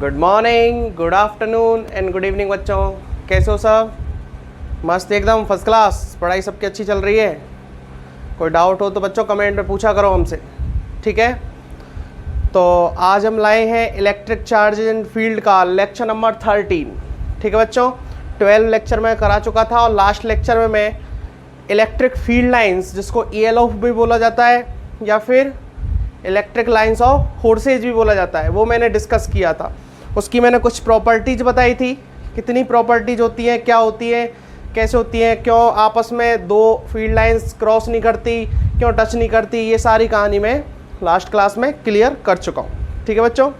Good morning, good afternoon and good evening बच्चों। कैसे हो सब? मस्त एकदम फर्स्ट क्लास। पढ़ाई सबकी अच्छी चल रही है? कोई डाउट हो तो बच्चों कमेंट में पूछा करो हमसे, ठीक है। तो आज हम लाए हैं इलेक्ट्रिक चार्जेज एंड फील्ड का लेक्चर नंबर 13, ठीक है बच्चों। 12 लेक्चर मैं करा चुका था और लास्ट लेक्चर में मैं इलेक्ट्रिक फील्ड लाइंस, जिसको ELF भी बोला जाता है या फिर इलेक्ट्रिक लाइंस ऑफ फोर्सेज भी बोला जाता है, वो मैंने डिस्कस किया था। उसकी मैंने कुछ प्रॉपर्टीज बताई थी, कितनी प्रॉपर्टीज होती हैं, क्या होती है, कैसे होती हैं, क्यों आपस में दो फील्ड लाइंस क्रॉस नहीं करती, क्यों टच नहीं करती, ये सारी कहानी मैं लास्ट क्लास में क्लियर कर चुका हूँ, ठीक है बच्चों।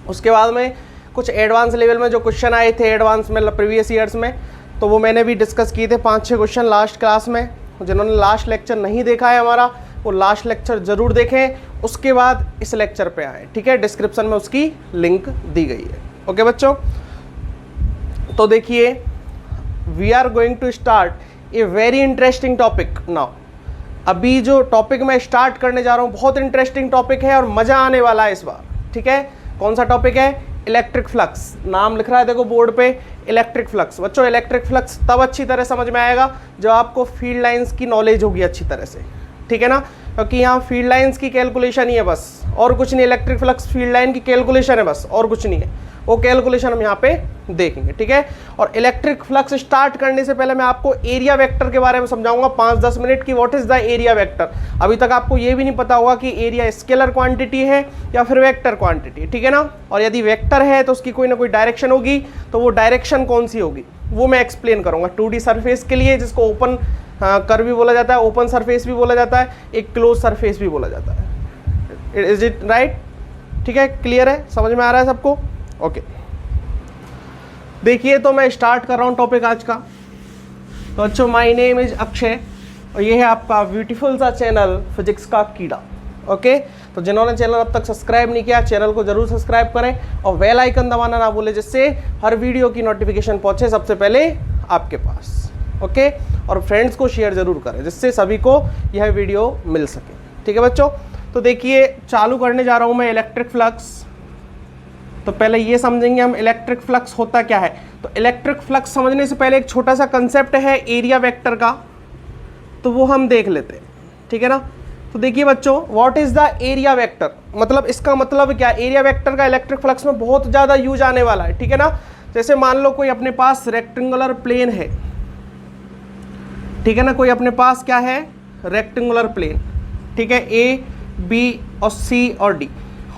उसके बाद में कुछ एडवांस लेवल में जो क्वेश्चन आए थे एडवांस में प्रीवियस ईयर्स में, तो वो मैंने भी डिस्कस किए थे 5-6 क्वेश्चन लास्ट क्लास में। जिन्होंने लास्ट लेक्चर नहीं देखा है हमारा, वो लास्ट लेक्चर ज़रूर देखें, उसके बाद इस लेक्चर पे आए, ठीक है। डिस्क्रिप्शन में उसकी लिंक दी गई है, ओके बच्चों। तो देखिए, we are going to start a very interesting topic now. अभी जो टॉपिक मैं स्टार्ट करने जा रहा हूँ बहुत इंटरेस्टिंग टॉपिक है और मज़ा आने वाला है इस बार, ठीक है। कौन सा टॉपिक है? Electric flux. नाम लिख रहा है देखो बोर्ड पे, इलेक्ट्रिक फ्लक्स। बच्चों इलेक्ट्रिक फ्लक्स तब अच्छी तरह समझ में आएगा जब आपको फील्ड लाइंस की नॉलेज होगी अच्छी तरह से, ठीक है ना। क्योंकि यहाँ फील्ड लाइंस की कैलकुलेशन ही है बस, और कुछ नहीं। इलेक्ट्रिक फ्लक्स फील्ड लाइन की कैलकुलेशन है बस, और कुछ नहीं है। वो कैलकुलेशन हम यहाँ पे देखेंगे, ठीक है। और इलेक्ट्रिक फ्लक्स स्टार्ट करने से पहले मैं आपको एरिया वेक्टर के बारे में समझाऊंगा 5-10 मिनट की। What is the area vector? अभी तक आपको ये भी नहीं पता होगा कि एरिया स्केलर क्वांटिटी है या फिर वेक्टर क्वांटिटी, ठीक है ना। और यदि वेक्टर है तो उसकी कोई ना कोई डायरेक्शन होगी, तो वो डायरेक्शन कौन सी होगी वो मैं एक्सप्लेन करूंगा। 2D सरफेस के लिए, जिसको ओपन कर्व भी बोला जाता है, ओपन सरफेस भी बोला जाता है, एक क्लोज सरफेस भी बोला जाता है। Is it right? ठीक है, क्लियर है, समझ में आ रहा है सबको? ओके देखिए, तो मैं स्टार्ट कर रहा हूँ टॉपिक आज का। तो अच्छा, माय नेम इज अक्षय और ये है आपका ब्यूटीफुल सा चैनल फिजिक्स का कीड़ा, ओके। तो जिन्होंने चैनल अब तक सब्सक्राइब नहीं किया, चैनल को जरूर सब्सक्राइब करें और बेल आइकन दबाना ना भूलें, जिससे हर वीडियो की नोटिफिकेशन पहुंचे सबसे पहले आपके पास, ओके। और फ्रेंड्स को शेयर जरूर करें, जिससे सभी को यह वीडियो मिल सके, ठीक है बच्चों। तो देखिए, चालू करने जा रहा हूँ मैं इलेक्ट्रिक फ्लक्स। तो पहले ये समझेंगे हम इलेक्ट्रिक फ्लक्स होता क्या है। तो इलेक्ट्रिक फ्लक्स समझने से पहले एक छोटा सा कंसेप्ट है एरिया वेक्टर का, तो वो हम देख लेते हैं, ठीक है ना। तो देखिए बच्चों, what is the area vector, मतलब इसका मतलब क्या? एरिया वेक्टर का इलेक्ट्रिक फ्लक्स में बहुत ज़्यादा यूज आने वाला है, ठीक है ना। जैसे मान लो कोई अपने पास रेक्टेंगुलर प्लेन है, ठीक है ना। कोई अपने पास क्या है? रेक्टेंगुलर प्लेन, ठीक है, A, B और C और D।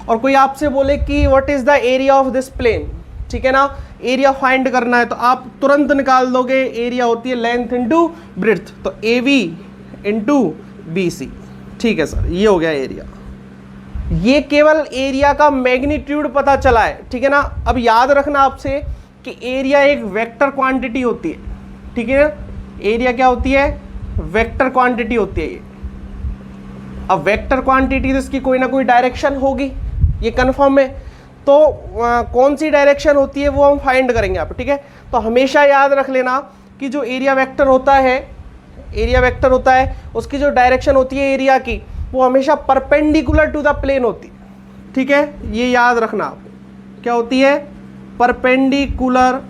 और कोई आपसे बोले कि what is the area of this plane, ठीक है ना। एरिया फाइंड करना है तो आप तुरंत निकाल दोगे, एरिया होती है लेंथ इंटू ब्रेड्थ, तो AB इंटू BC, ठीक है सर, ये हो गया एरिया। ये केवल एरिया का मैग्नीट्यूड पता चला है, ठीक है ना। अब याद रखना आपसे कि एरिया एक वेक्टर क्वांटिटी होती है, ठीक है। एरिया क्या होती है? वेक्टर क्वांटिटी होती है ये। अब वेक्टर क्वांटिटी तो इसकी कोई ना कोई डायरेक्शन होगी, ये कन्फर्म है। तो कौन सी डायरेक्शन होती है वो हम फाइंड करेंगे आप, ठीक है। तो हमेशा याद रख लेना कि जो एरिया वेक्टर होता है, उसकी जो डायरेक्शन होती है एरिया की, वो हमेशा परपेंडिकुलर टू द प्लेन होती है, ठीक है। ये याद रखना आप, क्या होती है? Perpendicular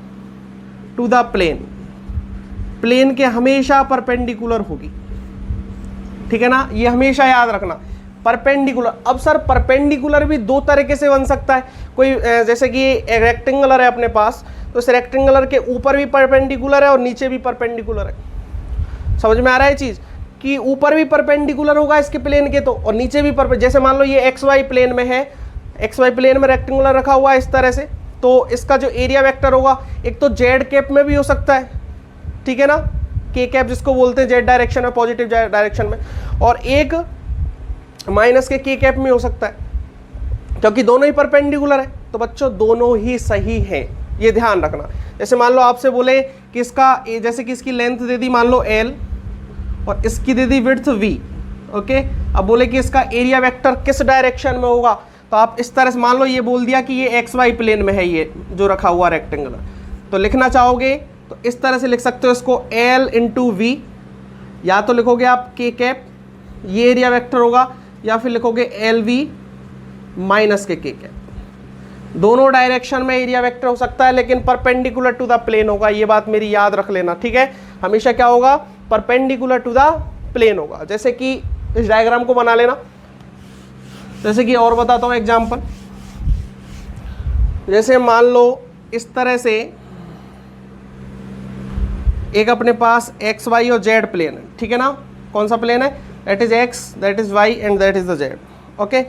to the plane. Plane के हमेशा परपेंडिकुलर होगी, ठीक है ना। ये हमेशा याद रखना, परपेंडिकुलर। अब सर परपेंडिकुलर भी दो तरीके से बन सकता है। कोई जैसे कि रेक्टेंगुलर है अपने पास, तो इस रेक्टेंगुलर के ऊपर भी परपेंडिकुलर है और नीचे भी परपेंडिकुलर है। समझ में आ रहा है चीज़ कि ऊपर भी परपेंडिकुलर होगा इसके प्लेन के, तो और नीचे भी जैसे मान लो ये XY प्लेन में है, XY प्लेन में रेक्टेंगुलर रखा हुआ है इस तरह से, तो इसका जो एरिया वेक्टर होगा एक तो जेड कैप में भी हो सकता है, ठीक है ना, के कैप जिसको बोलते हैं जेड डायरेक्शन में, पॉजिटिव डायरेक्शन में, और एक माइनस के कैप में हो सकता है, क्योंकि दोनों ही परपेंडिकुलर है। तो बच्चों दोनों ही सही हैं, ये ध्यान रखना। जैसे मान लो आपसे बोले कि इसका जैसे कि इसकी लेंथ दे दी मान लो L और इसकी दे दी विड्थ V, ओके। अब बोले कि इसका एरिया वेक्टर किस डायरेक्शन में होगा, तो आप इस तरह से मान लो ये बोल दिया कि ये XY प्लेन में है, ये जो रखा हुआ रेक्टेंगुलर, तो लिखना चाहोगे तो इस तरह से लिख सकते हो इसको L इंटू V, या तो लिखोगे आप के कैप, ये एरिया वेक्टर होगा, या फिर लिखोगे LV माइनस के कैप। दोनों डायरेक्शन में एरिया वेक्टर हो सकता है, लेकिन परपेंडिकुलर टू द प्लेन होगा। ये बात मेरी याद रख लेना, ठीक है। हमेशा क्या होगा, परपेंडिकुलर टू द प्लेन होगा। जैसे कि इस डायग्राम को बना लेना, जैसे कि और बताता हूँ एग्जाम्पल। जैसे मान लो इस तरह से एक अपने पास एक्स वाई और जेड प्लेन है, ठीक है ना। कौन सा प्लेन है, that is X, that is Y and that is the Z. Okay,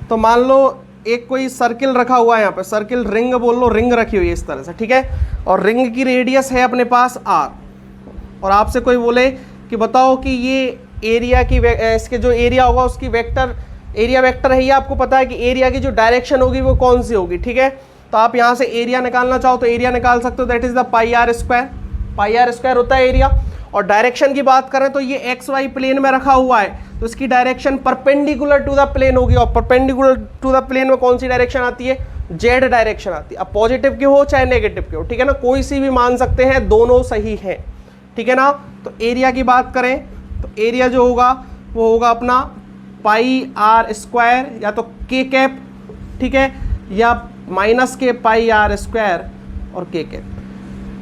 तो मान लो एक कोई सर्किल रखा हुआ है यहाँ पे, सर्किल रिंग बोल लो, रिंग रखी हुई है इस तरह से, ठीक है। और रिंग की रेडियस है अपने पास आर, और आपसे कोई बोले कि बताओ कि ये एरिया की इसके जो एरिया होगा उसकी वेक्टर, एरिया वेक्टर है ये आपको पता है कि एरिया की जो डायरेक्शन होगी वो कौन सी होगी, ठीक है। तो आप यहाँ से एरिया निकालना चाहो तो एरिया निकाल सकते हो, that is the pi R square. Pi R square होता है एरिया। और डायरेक्शन की बात करें तो ये एक्स वाई प्लेन में रखा हुआ है, तो इसकी direction perpendicular to the plane होगी। और परपेंडिकुलर टू द प्लेन में कौन सी डायरेक्शन आती है, जेड डायरेक्शन आती है। अब पॉजिटिव की हो चाहे नेगेटिव की हो, ठीक है ना, कोई सी भी मान सकते हैं, दोनों सही है, ठीक है ना। तो एरिया की बात करें तो एरिया जो होगा वो होगा अपना पाई आर स्क्वायर या तो के कैप, ठीक है, या माइनस के पाई आर स्क्वायर और के कैप।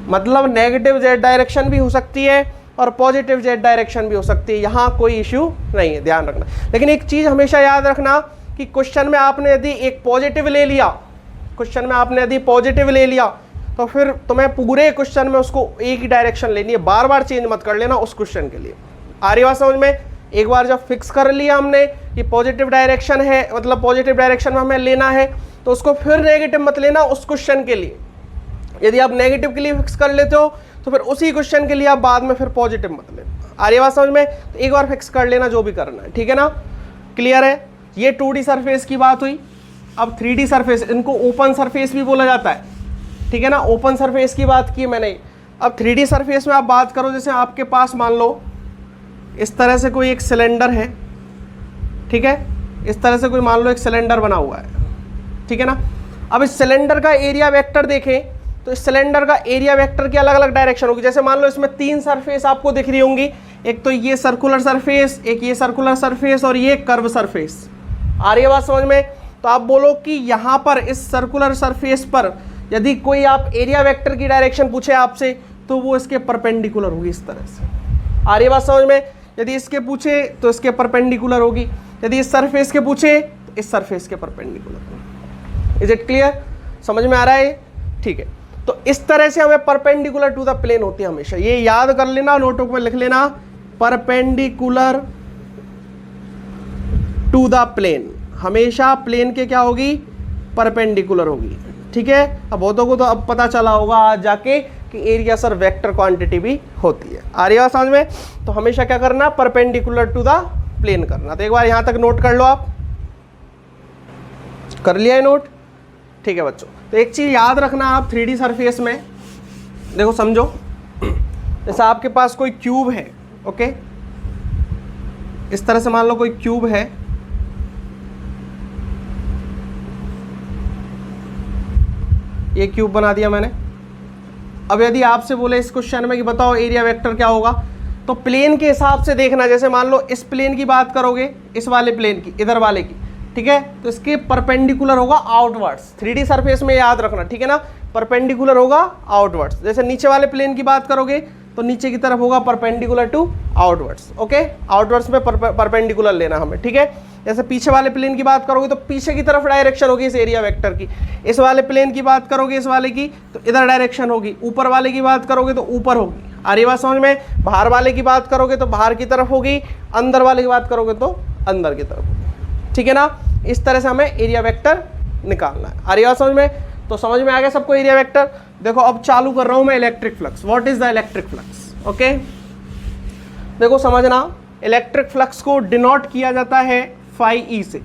मतलब नेगेटिव जेड डायरेक्शन भी हो सकती है और पॉजिटिव जेड डायरेक्शन भी हो सकती है, यहाँ कोई इश्यू नहीं है, ध्यान रखना। लेकिन एक चीज़ हमेशा याद रखना कि क्वेश्चन में आपने यदि एक पॉजिटिव ले लिया, क्वेश्चन में आपने यदि पॉजिटिव ले लिया तो फिर तुम्हें पूरे क्वेश्चन में उसको एक ही डायरेक्शन लेनी है, बार बार चेंज मत कर लेना उस क्वेश्चन के लिए। आ रही बात समझ में। एक बार जब फिक्स कर लिया हमने कि पॉजिटिव डायरेक्शन है, मतलब पॉजिटिव डायरेक्शन में हमें लेना है, तो उसको फिर नेगेटिव मत लेना उस क्वेश्चन के लिए। यदि आप नेगेटिव के लिए फिक्स कर लेते हो तो फिर उसी क्वेश्चन के लिए आप बाद में फिर पॉजिटिव मत लेना। आ रही बात समझ में। तो एक बार फिक्स कर लेना जो भी करना है, ठीक है ना, क्लियर है। ये 2D सरफेस की बात हुई। अब 3D सरफेस, इनको ओपन सरफेस भी बोला जाता है, ठीक है ना, ओपन सरफेस की बात की मैंने। अब 3D सरफेस में आप बात करो, जैसे आपके पास मान लो इस तरह से कोई एक सिलेंडर है, ठीक है, इस तरह से कोई मान लो एक सिलेंडर बना हुआ है, ठीक है ना। अब इस सिलेंडर का एरिया वेक्टर देखें तो इस सिलेंडर का एरिया वेक्टर की अलग अलग डायरेक्शन होगी। जैसे मान लो इसमें 3 सरफेस आपको दिख रही होंगी, एक तो ये सर्कुलर सरफेस, एक ये सर्कुलर सरफेस और ये कर्व सरफेस। आ रही है बात समझ में। तो आप बोलो कि यहाँ पर इस सर्कुलर सरफेस पर यदि कोई आप एरिया वेक्टर की डायरेक्शन पूछे आपसे तो वो इसके परपेंडिकुलर होगी इस तरह से। आ रही है बात समझ में। यदि इसके पूछे तो इसके परपेंडिकुलर होगी, यदि इस सरफेस के पूछे तो इस सरफेस के परपेंडिकुलर। इज इट क्लियर, समझ में आ रहा है, ठीक है। तो इस तरह से हमें परपेंडिकुलर टू द प्लेन होती है हमेशा, ये याद कर लेना, नोटबुक में लिख लेना, परपेंडिकुलर टू द प्लेन, हमेशा प्लेन के क्या होगी, परपेंडिकुलर होगी, ठीक है। अब बहुतों को तो अब पता चला होगा आज जाके कि एरिया सर वेक्टर क्वांटिटी भी होती है। आ रही है समझ में। तो हमेशा क्या करना, परपेंडिकुलर टू द प्लेन करना। तो एक बार यहां तक नोट कर लो, आप कर लिया है नोट, ठीक है बच्चों। तो एक चीज याद रखना, आप 3D सरफेस में देखो, समझो जैसे आपके पास कोई क्यूब है, ओके, इस तरह से मान लो कोई क्यूब है, ये क्यूब बना दिया मैंने। अब यदि आपसे बोले इस क्वेश्चन में कि बताओ एरिया वेक्टर क्या होगा, तो प्लेन के हिसाब से देखना। जैसे मान लो इस प्लेन की बात करोगे, इस वाले प्लेन की, इधर वाले की, ठीक है, तो इसके परपेंडिकुलर होगा आउटवर्ड्स। 3D सरफेस में याद रखना, ठीक है ना, परपेंडिकुलर होगा आउटवर्ड्स। जैसे नीचे वाले प्लेन की बात करोगे तो नीचे की तरफ होगा perpendicular to outwards, okay, outwards में परपेंडिकुलर लेना हमें, ठीक है। जैसे पीछे वाले प्लेन की बात करोगे तो पीछे की तरफ डायरेक्शन होगी इस एरिया वेक्टर की। इस वाले प्लेन की बात करोगे, इस वाले की, तो इधर डायरेक्शन होगी। ऊपर वाले की बात करोगे तो ऊपर होगी। आ रही बात समझ में। बाहर वाले की बात करोगे तो बाहर की तरफ होगी, अंदर वाले की बात करोगे तो अंदर की तरफ होगी, ठीक है ना। इस तरह से हमें एरिया वेक्टर निकालना है। आ रही बात समझ में। तो समझ में आ गया सबको एरिया वेक्टर। देखो अब चालू कर रहा हूं मैं electric flux. What is the electric flux, okay. देखो समझना, इलेक्ट्रिक फ्लक्स को डिनोट किया जाता है फाई ई से।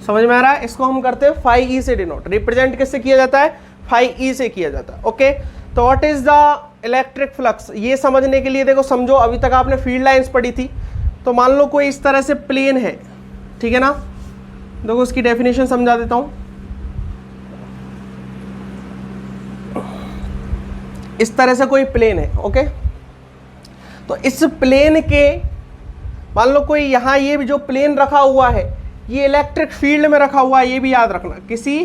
समझ में आ रहा है। इसको हम करते हैं फाई ई से डिनोट। रिप्रेजेंट किससे किया जाता है, फाई ई से किया जाता है, ओके। तो what is the electric flux, ये समझने के लिए देखो समझो, अभी तक आपने फील्ड लाइंस पढ़ी थी। तो मान लो कोई इस तरह से प्लेन है, ठीक है ना। देखो उसकी डेफिनेशन समझा देता हूं। इस तरह से कोई प्लेन है, ओके। तो इस प्लेन के मान लो कोई यहाँ, ये जो प्लेन रखा हुआ है ये इलेक्ट्रिक फील्ड में रखा हुआ है, ये भी याद रखना। किसी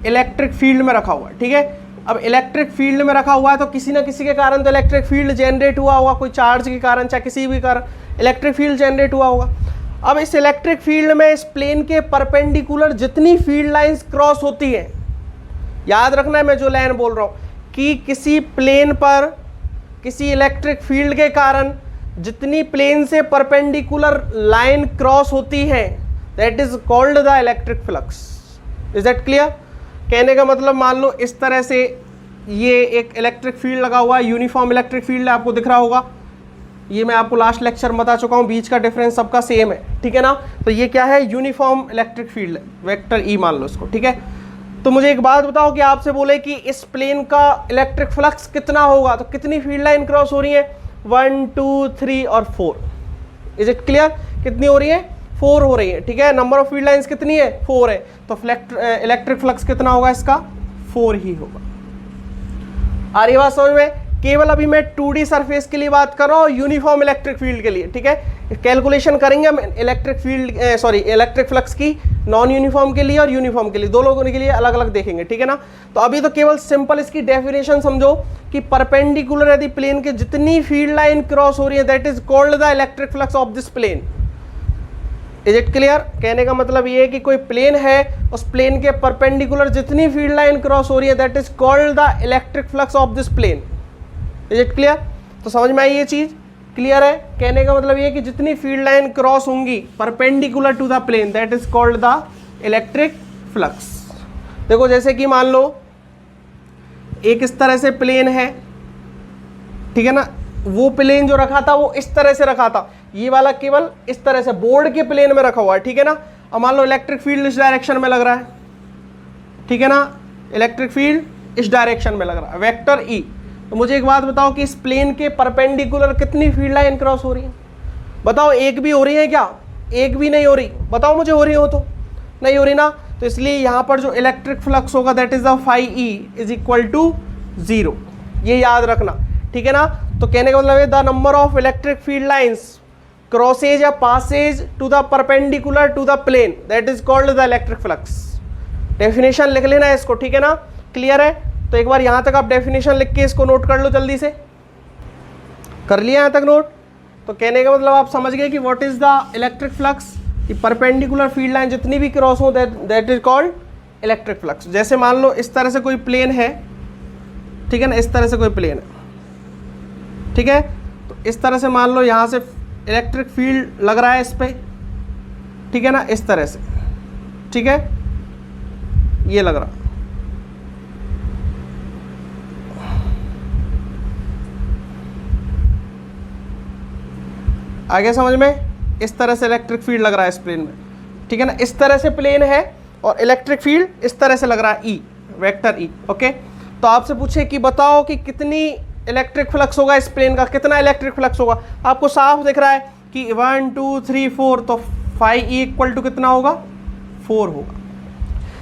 इलेक्ट्रिक फील्ड में रखा हुआ है, ठीक है। अब इलेक्ट्रिक फील्ड में रखा हुआ है तो किसी ना किसी के कारण तो इलेक्ट्रिक फील्ड जनरेट हुआ होगा, कोई चार्ज के कारण चाहे किसी भी कारण इलेक्ट्रिक फील्ड जनरेट हुआ होगा। अब इस इलेक्ट्रिक फील्ड में इस प्लेन के परपेंडिकुलर जितनी फील्ड लाइंस क्रॉस होती है, याद रखना है मैं जो लाइन बोल रहा हूँ कि किसी प्लेन पर किसी इलेक्ट्रिक फील्ड के कारण जितनी प्लेन से परपेंडिकुलर लाइन क्रॉस होती है that is called the electric flux. Is that clear? कहने का मतलब मान लो इस तरह से ये एक इलेक्ट्रिक फील्ड लगा हुआ है, यूनिफॉर्म इलेक्ट्रिक फील्ड है, आपको दिख रहा होगा। ये मैं आपको लास्ट लेक्चर में बता चुका हूँ, बीच का डिफरेंस सबका सेम है, ठीक है ना। तो ये क्या है? यूनिफॉर्म इलेक्ट्रिक फील्ड है, वेक्टर ई मान लो इसको, ठीक है। तो मुझे एक बात बताओ कि आपसे बोले कि इस प्लेन का इलेक्ट्रिक फ्लक्स कितना होगा, तो कितनी फील्ड लाइन क्रॉस हो रही है? 1 2 3 और 4। Is it clear? कितनी हो रही है? 4 हो रही है, ठीक है। नंबर ऑफ फील्ड लाइंस कितनी है? 4 है। तो इलेक्ट्रिक फ्लक्स कितना होगा इसका? 4 ही होगा। आ रही बात समझ में? केवल अभी मैं 2D सरफेस के लिए बात कर रहा हूँ, यूनिफॉर्म इलेक्ट्रिक फील्ड के लिए, ठीक है। कैलकुलेशन करेंगे हम इलेक्ट्रिक फ्लक्स की नॉन यूनिफॉर्म के लिए और यूनिफॉर्म के लिए, दो लोगों के लिए अलग अलग देखेंगे, ठीक है ना। तो अभी तो केवल सिंपल इसकी डेफिनेशन समझो कि परपेंडिकुलर यदि प्लेन के जितनी फील्ड लाइन क्रॉस हो रही है that is called the electric flux of this plane. Is it clear? कहने का मतलब ये है कि कोई प्लेन है, उस प्लेन के परपेंडिकुलर जितनी फील्ड लाइन क्रॉस हो रही है that is called the electric flux of this plane. Is it clear? तो समझ में आई ये चीज? क्लियर है? कहने का मतलब ये कि जितनी फील्ड लाइन क्रॉस होंगी perpendicular to the plane that is called the electric flux. देखो जैसे कि मान लो एक इस तरह से प्लेन है, ठीक है ना। वो प्लेन जो रखा था वो इस तरह से रखा था, ये वाला केवल इस तरह से बोर्ड के प्लेन में रखा हुआ है, ठीक है ना। अब मान लो इलेक्ट्रिक फील्ड इस डायरेक्शन में लग रहा है, ठीक है ना। इलेक्ट्रिक फील्ड इस डायरेक्शन में लग रहा है, वेक्टर ई। तो मुझे एक बात बताओ कि इस प्लेन के परपेंडिकुलर कितनी फील्ड लाइन क्रॉस हो रही है? बताओ, एक भी हो रही है क्या? एक भी नहीं हो रही। बताओ मुझे, हो रही हो तो? नहीं हो रही ना। तो इसलिए यहाँ पर जो इलेक्ट्रिक फ्लक्स होगा that is the phi E is equal to 0। ये याद रखना, ठीक है ना। तो कहने का मतलब है the number of electric field lines crosses या passes to the perpendicular to the plane that is called the electric flux. Definition लिख लेना है इसको, ठीक है ना। क्लियर है? तो एक बार यहां तक आप डेफिनेशन लिख के इसको नोट कर लो, जल्दी से कर लिया यहां तक नोट। तो कहने का मतलब आप समझ गए कि what is the electric flux, कि परपेंडिकुलर फील्ड लाइन जितनी भी क्रॉस हो that is called electric flux. जैसे मान लो इस तरह से कोई प्लेन है, ठीक है ना, इस तरह से कोई प्लेन है, ठीक है। तो इस तरह से मान लो यहां से इलेक्ट्रिक फील्ड लग रहा है इस पे, ठीक है ना, इस तरह से, ठीक है, ये लग रहा। आगे समझ में? इस तरह से इलेक्ट्रिक फील्ड लग रहा है इस प्लेन में, ठीक है ना। इस तरह से प्लेन है और इलेक्ट्रिक फील्ड इस तरह से लग रहा है, ई, वेक्टर ई, ओके। तो आपसे पूछे कि बताओ कि कितनी इलेक्ट्रिक फ्लक्स होगा इस प्लेन का, कितना इलेक्ट्रिक फ्लक्स होगा। आपको साफ दिख रहा है कि 1 2 3 4, तो फाई ई इक्वल टू कितना होगा? 4 होगा।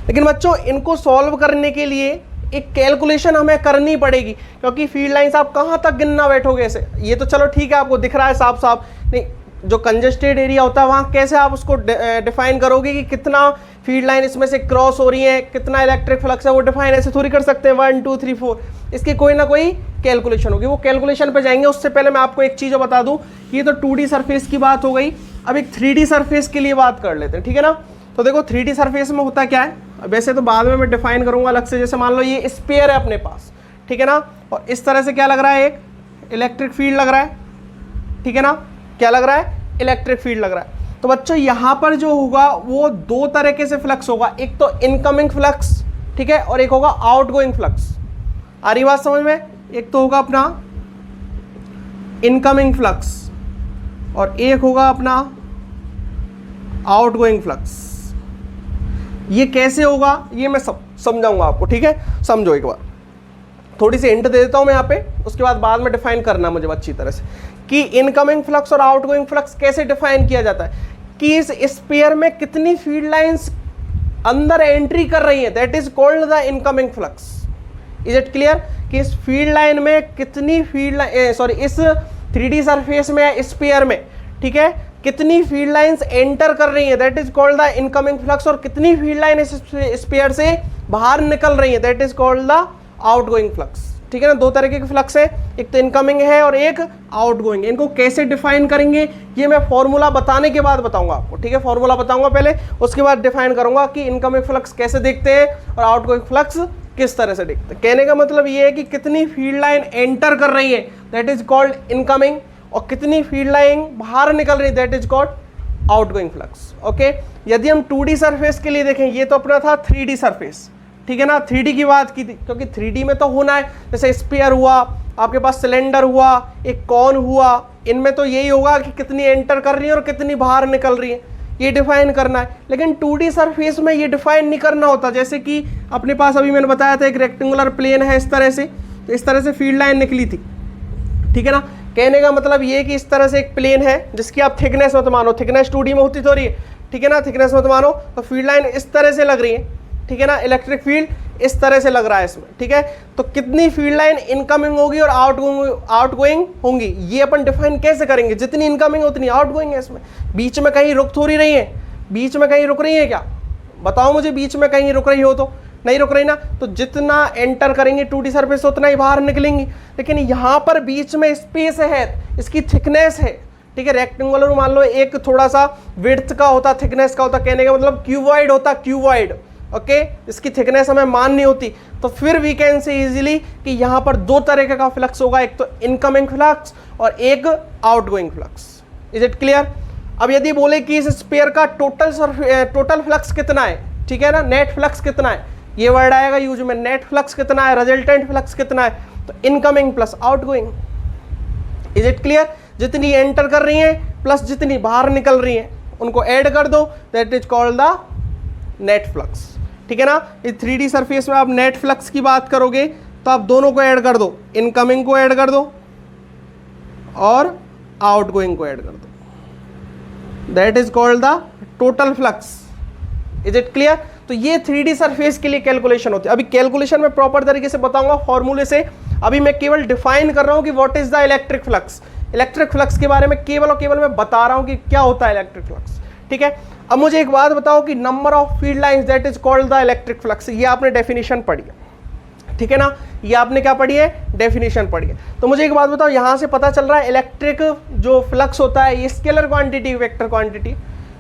लेकिन बच्चों इनको सॉल्व करने के लिए एक कैलकुलेशन हमें करनी पड़ेगी, क्योंकि फील्ड लाइंस आप कहाँ तक गिनना बैठोगे ऐसे। ये तो चलो ठीक है, आपको दिख रहा है साफ साफ, नहीं जो कंजेस्टेड एरिया होता है वहाँ कैसे आप उसको डिफाइन करोगे कि कितना फील्ड लाइन इसमें से क्रॉस हो रही है, कितना इलेक्ट्रिक फ्लक्स है, वो डिफाइन ऐसे थोड़ी कर सकते हैं 1 2 3 4। इसकी कोई ना कोई कैलकुलेशन होगी, वो कैलकुलेशन पे जाएंगे। उससे पहले मैं आपको एक चीज़ बता दूँ, ये तो 2D सरफेस की बात हो गई। अब एक 3D सरफेस के लिए बात कर लेते हैं, ठीक है ना। तो देखो 3D सरफेस में होता क्या है, वैसे तो बाद में मैं डिफाइन करूंगा अलग से। जैसे मान लो ये स्फीयर है अपने पास, ठीक है ना, और इस तरह से क्या लग रहा है, एक इलेक्ट्रिक फील्ड लग रहा है, ठीक है ना। क्या लग रहा है? इलेक्ट्रिक फील्ड लग रहा है। तो बच्चों यहाँ पर जो होगा वो दो तरीके से फ्लक्स होगा, एक तो इनकमिंग फ्लक्स, ठीक है, और एक होगा आउटगोइंग फ्लक्स। आ रही बात समझ में? एक तो होगा अपना इनकमिंग फ्लक्स और एक होगा अपना आउटगोइंग फ्लक्स। ये कैसे होगा ये मैं समझाऊंगा आपको, ठीक है। समझो एक बार, थोड़ी सी हिंट दे देता हूं मैं यहाँ पे, उसके बाद में डिफाइन करना मुझे अच्छी तरह से कि इनकमिंग फ्लक्स और आउटगोइंग फ्लक्स कैसे डिफाइन किया जाता है, कि इस स्फीयर में कितनी फील्ड लाइंस अंदर एंट्री कर रही है that is called the incoming flux. Is it clear? कि इस फील्ड लाइन में कितनी इस 3D सरफेस में, स्फीयर में, ठीक है, कितनी फील्ड लाइंस एंटर कर रही है that is called the incoming flux, और कितनी फील्ड लाइन इस स्फीयर से बाहर निकल रही है, that is called the outgoing flux. ठीक है ना, दो तरीके के फ्लक्स है, एक तो इनकमिंग है और एक आउटगोइंग। इनको कैसे डिफाइन करेंगे ये मैं फॉर्मूला बताने के बाद बताऊंगा आपको। ठीक है, फॉर्मूला बताऊंगा पहले, उसके बाद डिफाइन करूंगा कि इनकमिंग फ्लक्स कैसे देखते हैं और आउटगोइंग फ्लक्स किस तरह से देखते हैं। कहने का मतलब ये है कि कितनी फील्ड लाइन एंटर कर रही है दैट इज कॉल्ड इनकमिंग, और कितनी फील्ड लाइन बाहर निकल रही है that is called outgoing flux. Okay, यदि हम 2D सरफेस के लिए देखें, ये तो अपना था 3D सरफेस। ठीक है ना, 3D की बात की थी, क्योंकि 3D में तो होना है, जैसे स्फीयर हुआ, आपके पास सिलेंडर हुआ, एक कॉन हुआ, इनमें तो यही होगा कि कितनी एंटर कर रही है और कितनी बाहर निकल रही है, ये डिफाइन करना है। लेकिन 2D सरफेस में ये डिफाइन नहीं करना होता। जैसे कि अपने पास अभी मैंने बताया था एक रेक्टेंगुलर प्लेन है इस तरह से, तो इस तरह से फील्ड लाइन निकली थी। ठीक है ना, कहने का मतलब ये कि इस तरह से एक प्लेन है जिसकी आप थिकनेस मत मानो, थिकनेस 2D में होती थोड़ी है। ठीक है ना, थिकनेस मत मानो, तो फील्ड लाइन इस तरह से लग रही है। ठीक है ना, इलेक्ट्रिक फील्ड इस तरह से लग रहा है इसमें। ठीक है, तो कितनी फील्ड लाइन इनकमिंग होगी और आउटगोइंग होंगी, ये अपन डिफाइन कैसे करेंगे? जितनी इनकमिंग उतनी आउटगोइंग है इसमें। बीच में कहीं रुक थोड़ी रही है, बीच में कहीं रुक रही है क्या? बताओ मुझे, बीच में कहीं रुक रही हो तो नहीं रुक रही ना, तो जितना एंटर करेंगे 2D सरफेस उतना ही बाहर निकलेंगी। लेकिन यहाँ पर बीच में स्पेस है, इसकी थिकनेस है। ठीक है, रेक्टेंगुलर मान लो एक थोड़ा सा विड्थ का होता, थिकनेस का होता, कहने का मतलब क्यूबॉइड होता, क्यूबॉइड। ओके, इसकी थिकनेस हमें माननी होती, तो फिर वी कैन से इजीली कि यहाँ पर दो तरह का फ्लक्स होगा, एक तो इनकमिंग फ्लक्स और एक outgoing flux. Is it clear? अब यदि बोले कि इस स्फीयर का टोटल फ्लक्स कितना है, ठीक है ना, नेट फ्लक्स कितना है, ये वर्ड आएगा यूज में, नेट फ्लक्स कितना है, रिजल्टेंट फ्लक्स कितना है, तो incoming plus outgoing. Is it clear? जितनी एंटर कर रही हैं प्लस जितनी बाहर निकल रही हैं, उनको ऐड कर दो, that is called the net flux. ठीक है ना, इस 3D सरफेस में आप नेट फ्लक्स की बात करोगे तो आप दोनों को ऐड कर दो, इनकमिंग को ऐड कर दो और आउटगोइंग को ऐड कर दो, that is called the total flux. Is it clear? तो ये 3D सरफेस के लिए कैलकुलेशन होती है। अभी कैलकुलेशन में प्रॉपर तरीके से बताऊंगा फॉर्मूले से, अभी मैं केवल डिफाइन कर रहा हूं कि what is the electric flux. Electric flux के बारे में केवल और केवल मैं बता रहा हूं कि क्या होता है इलेक्ट्रिक फ्लक्स। ठीक है, अब मुझे एक बात बताओ कि number of field lines that is called the electric flux, ये आपने डेफिनेशन पढ़ी है। ठीक है ना, ये आपने क्या पढ़ी है? डेफिनेशन पढ़ी है। तो मुझे एक बात बताओ, यहां से पता चल रहा है इलेक्ट्रिक जो फ्लक्स होता है ये scalar quantity, vector quantity.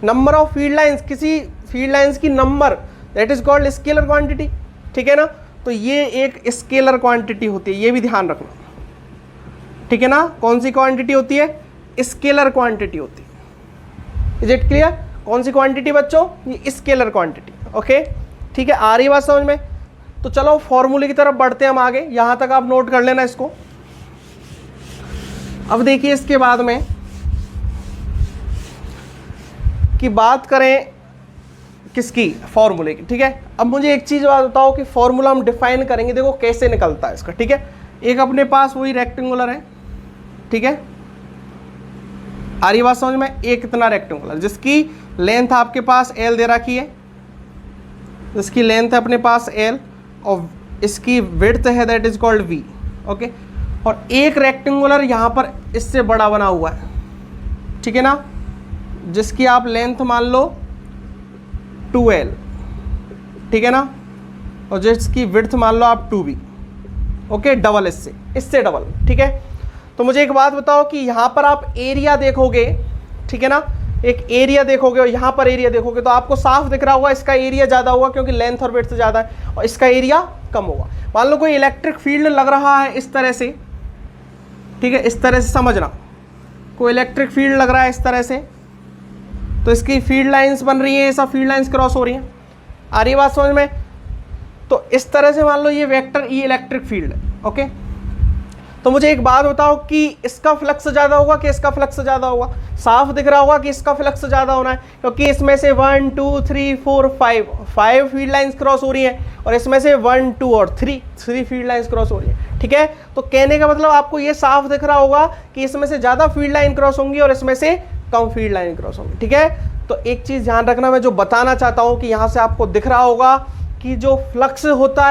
Number of field lines, किसी फील्ड लाइंस की number, that is called scalar quantity. ठीक है ना, तो ये एक स्केलर क्वांटिटी होती है, ये भी ध्यान रखना। ठीक है ना, कौन सी क्वांटिटी होती है? स्केलर क्वांटिटी होती है। Is it clear? कौन सी क्वांटिटी बच्चों? ये स्केलर क्वांटिटी। ओके, ठीक है, आ रही बात समझ में? तो चलो फॉर्मूले की तरफ बढ़ते हैं हम आगे, यहां तक आप नोट कर लेना इसको। अब देखिए इसके बाद में कि बात करें किसकी? फॉर्मूले की। ठीक है, अब मुझे एक चीज बात बताओ कि फॉर्मूला हम डिफाइन करेंगे, देखो कैसे निकलता है इसका। ठीक है, एक अपने पास वही रेक्टेंगुलर है, ठीक है, आ रही बात समझ में? एक इतना रेक्टेंगुलर जिसकी लेंथ आपके पास L दे रखी है, जिसकी लेंथ है अपने पास L और इसकी विड्थ है that is called V। Okay, और एक रेक्टेंगुलर यहाँ पर इससे बड़ा बना हुआ है, ठीक है ना, जिसकी आप लेंथ मान लो 2L, ठीक है ना, और जिसकी विड्थ मान लो आप 2B। ओके, डबल इससे डबल। ठीक है, तो मुझे एक बात बताओ कि यहाँ पर आप एरिया देखोगे, ठीक है ना, एक एरिया देखोगे और यहाँ पर एरिया देखोगे तो आपको साफ दिख रहा होगा इसका एरिया ज़्यादा होगा क्योंकि लेंथ और विड्थ ज़्यादा है, और इसका एरिया कम होगा। मान लो कोई इलेक्ट्रिक फील्ड लग रहा है इस तरह से, ठीक है, इस तरह से समझना, कोई इलेक्ट्रिक फील्ड लग रहा है इस तरह से, तो इसकी फील्ड लाइंस बन रही है, सब फील्ड लाइंस क्रॉस हो रही हैं। आ रही बात समझ में? तो इस तरह से मान लो ये वेक्टर ई इलेक्ट्रिक फील्ड है। ओके, तो मुझे एक बात बताओ कि इसका फ्लक्स ज़्यादा होगा कि इसका फ्लक्स ज़्यादा होगा? साफ दिख रहा होगा कि इसका फ्लक्स ज़्यादा होना है, क्योंकि इसमें से 1 2 3 4 5 फील्ड लाइंस क्रॉस हो रही हैं और इसमें से 1 2 और 3 फील्ड लाइंस क्रॉस हो रही हैं। ठीक है, तो कहने का मतलब आपको ये साफ दिख रहा होगा कि इसमें से ज़्यादा फील्ड लाइन क्रॉस होंगी और इसमें से कम फील्ड लाइन क्रॉस होंगी। ठीक है, तो एक चीज़ ध्यान रखना, मैं जो बताना चाहता हूँ कि यहाँ से आपको दिख रहा होगा कि जो फ्लक्स होता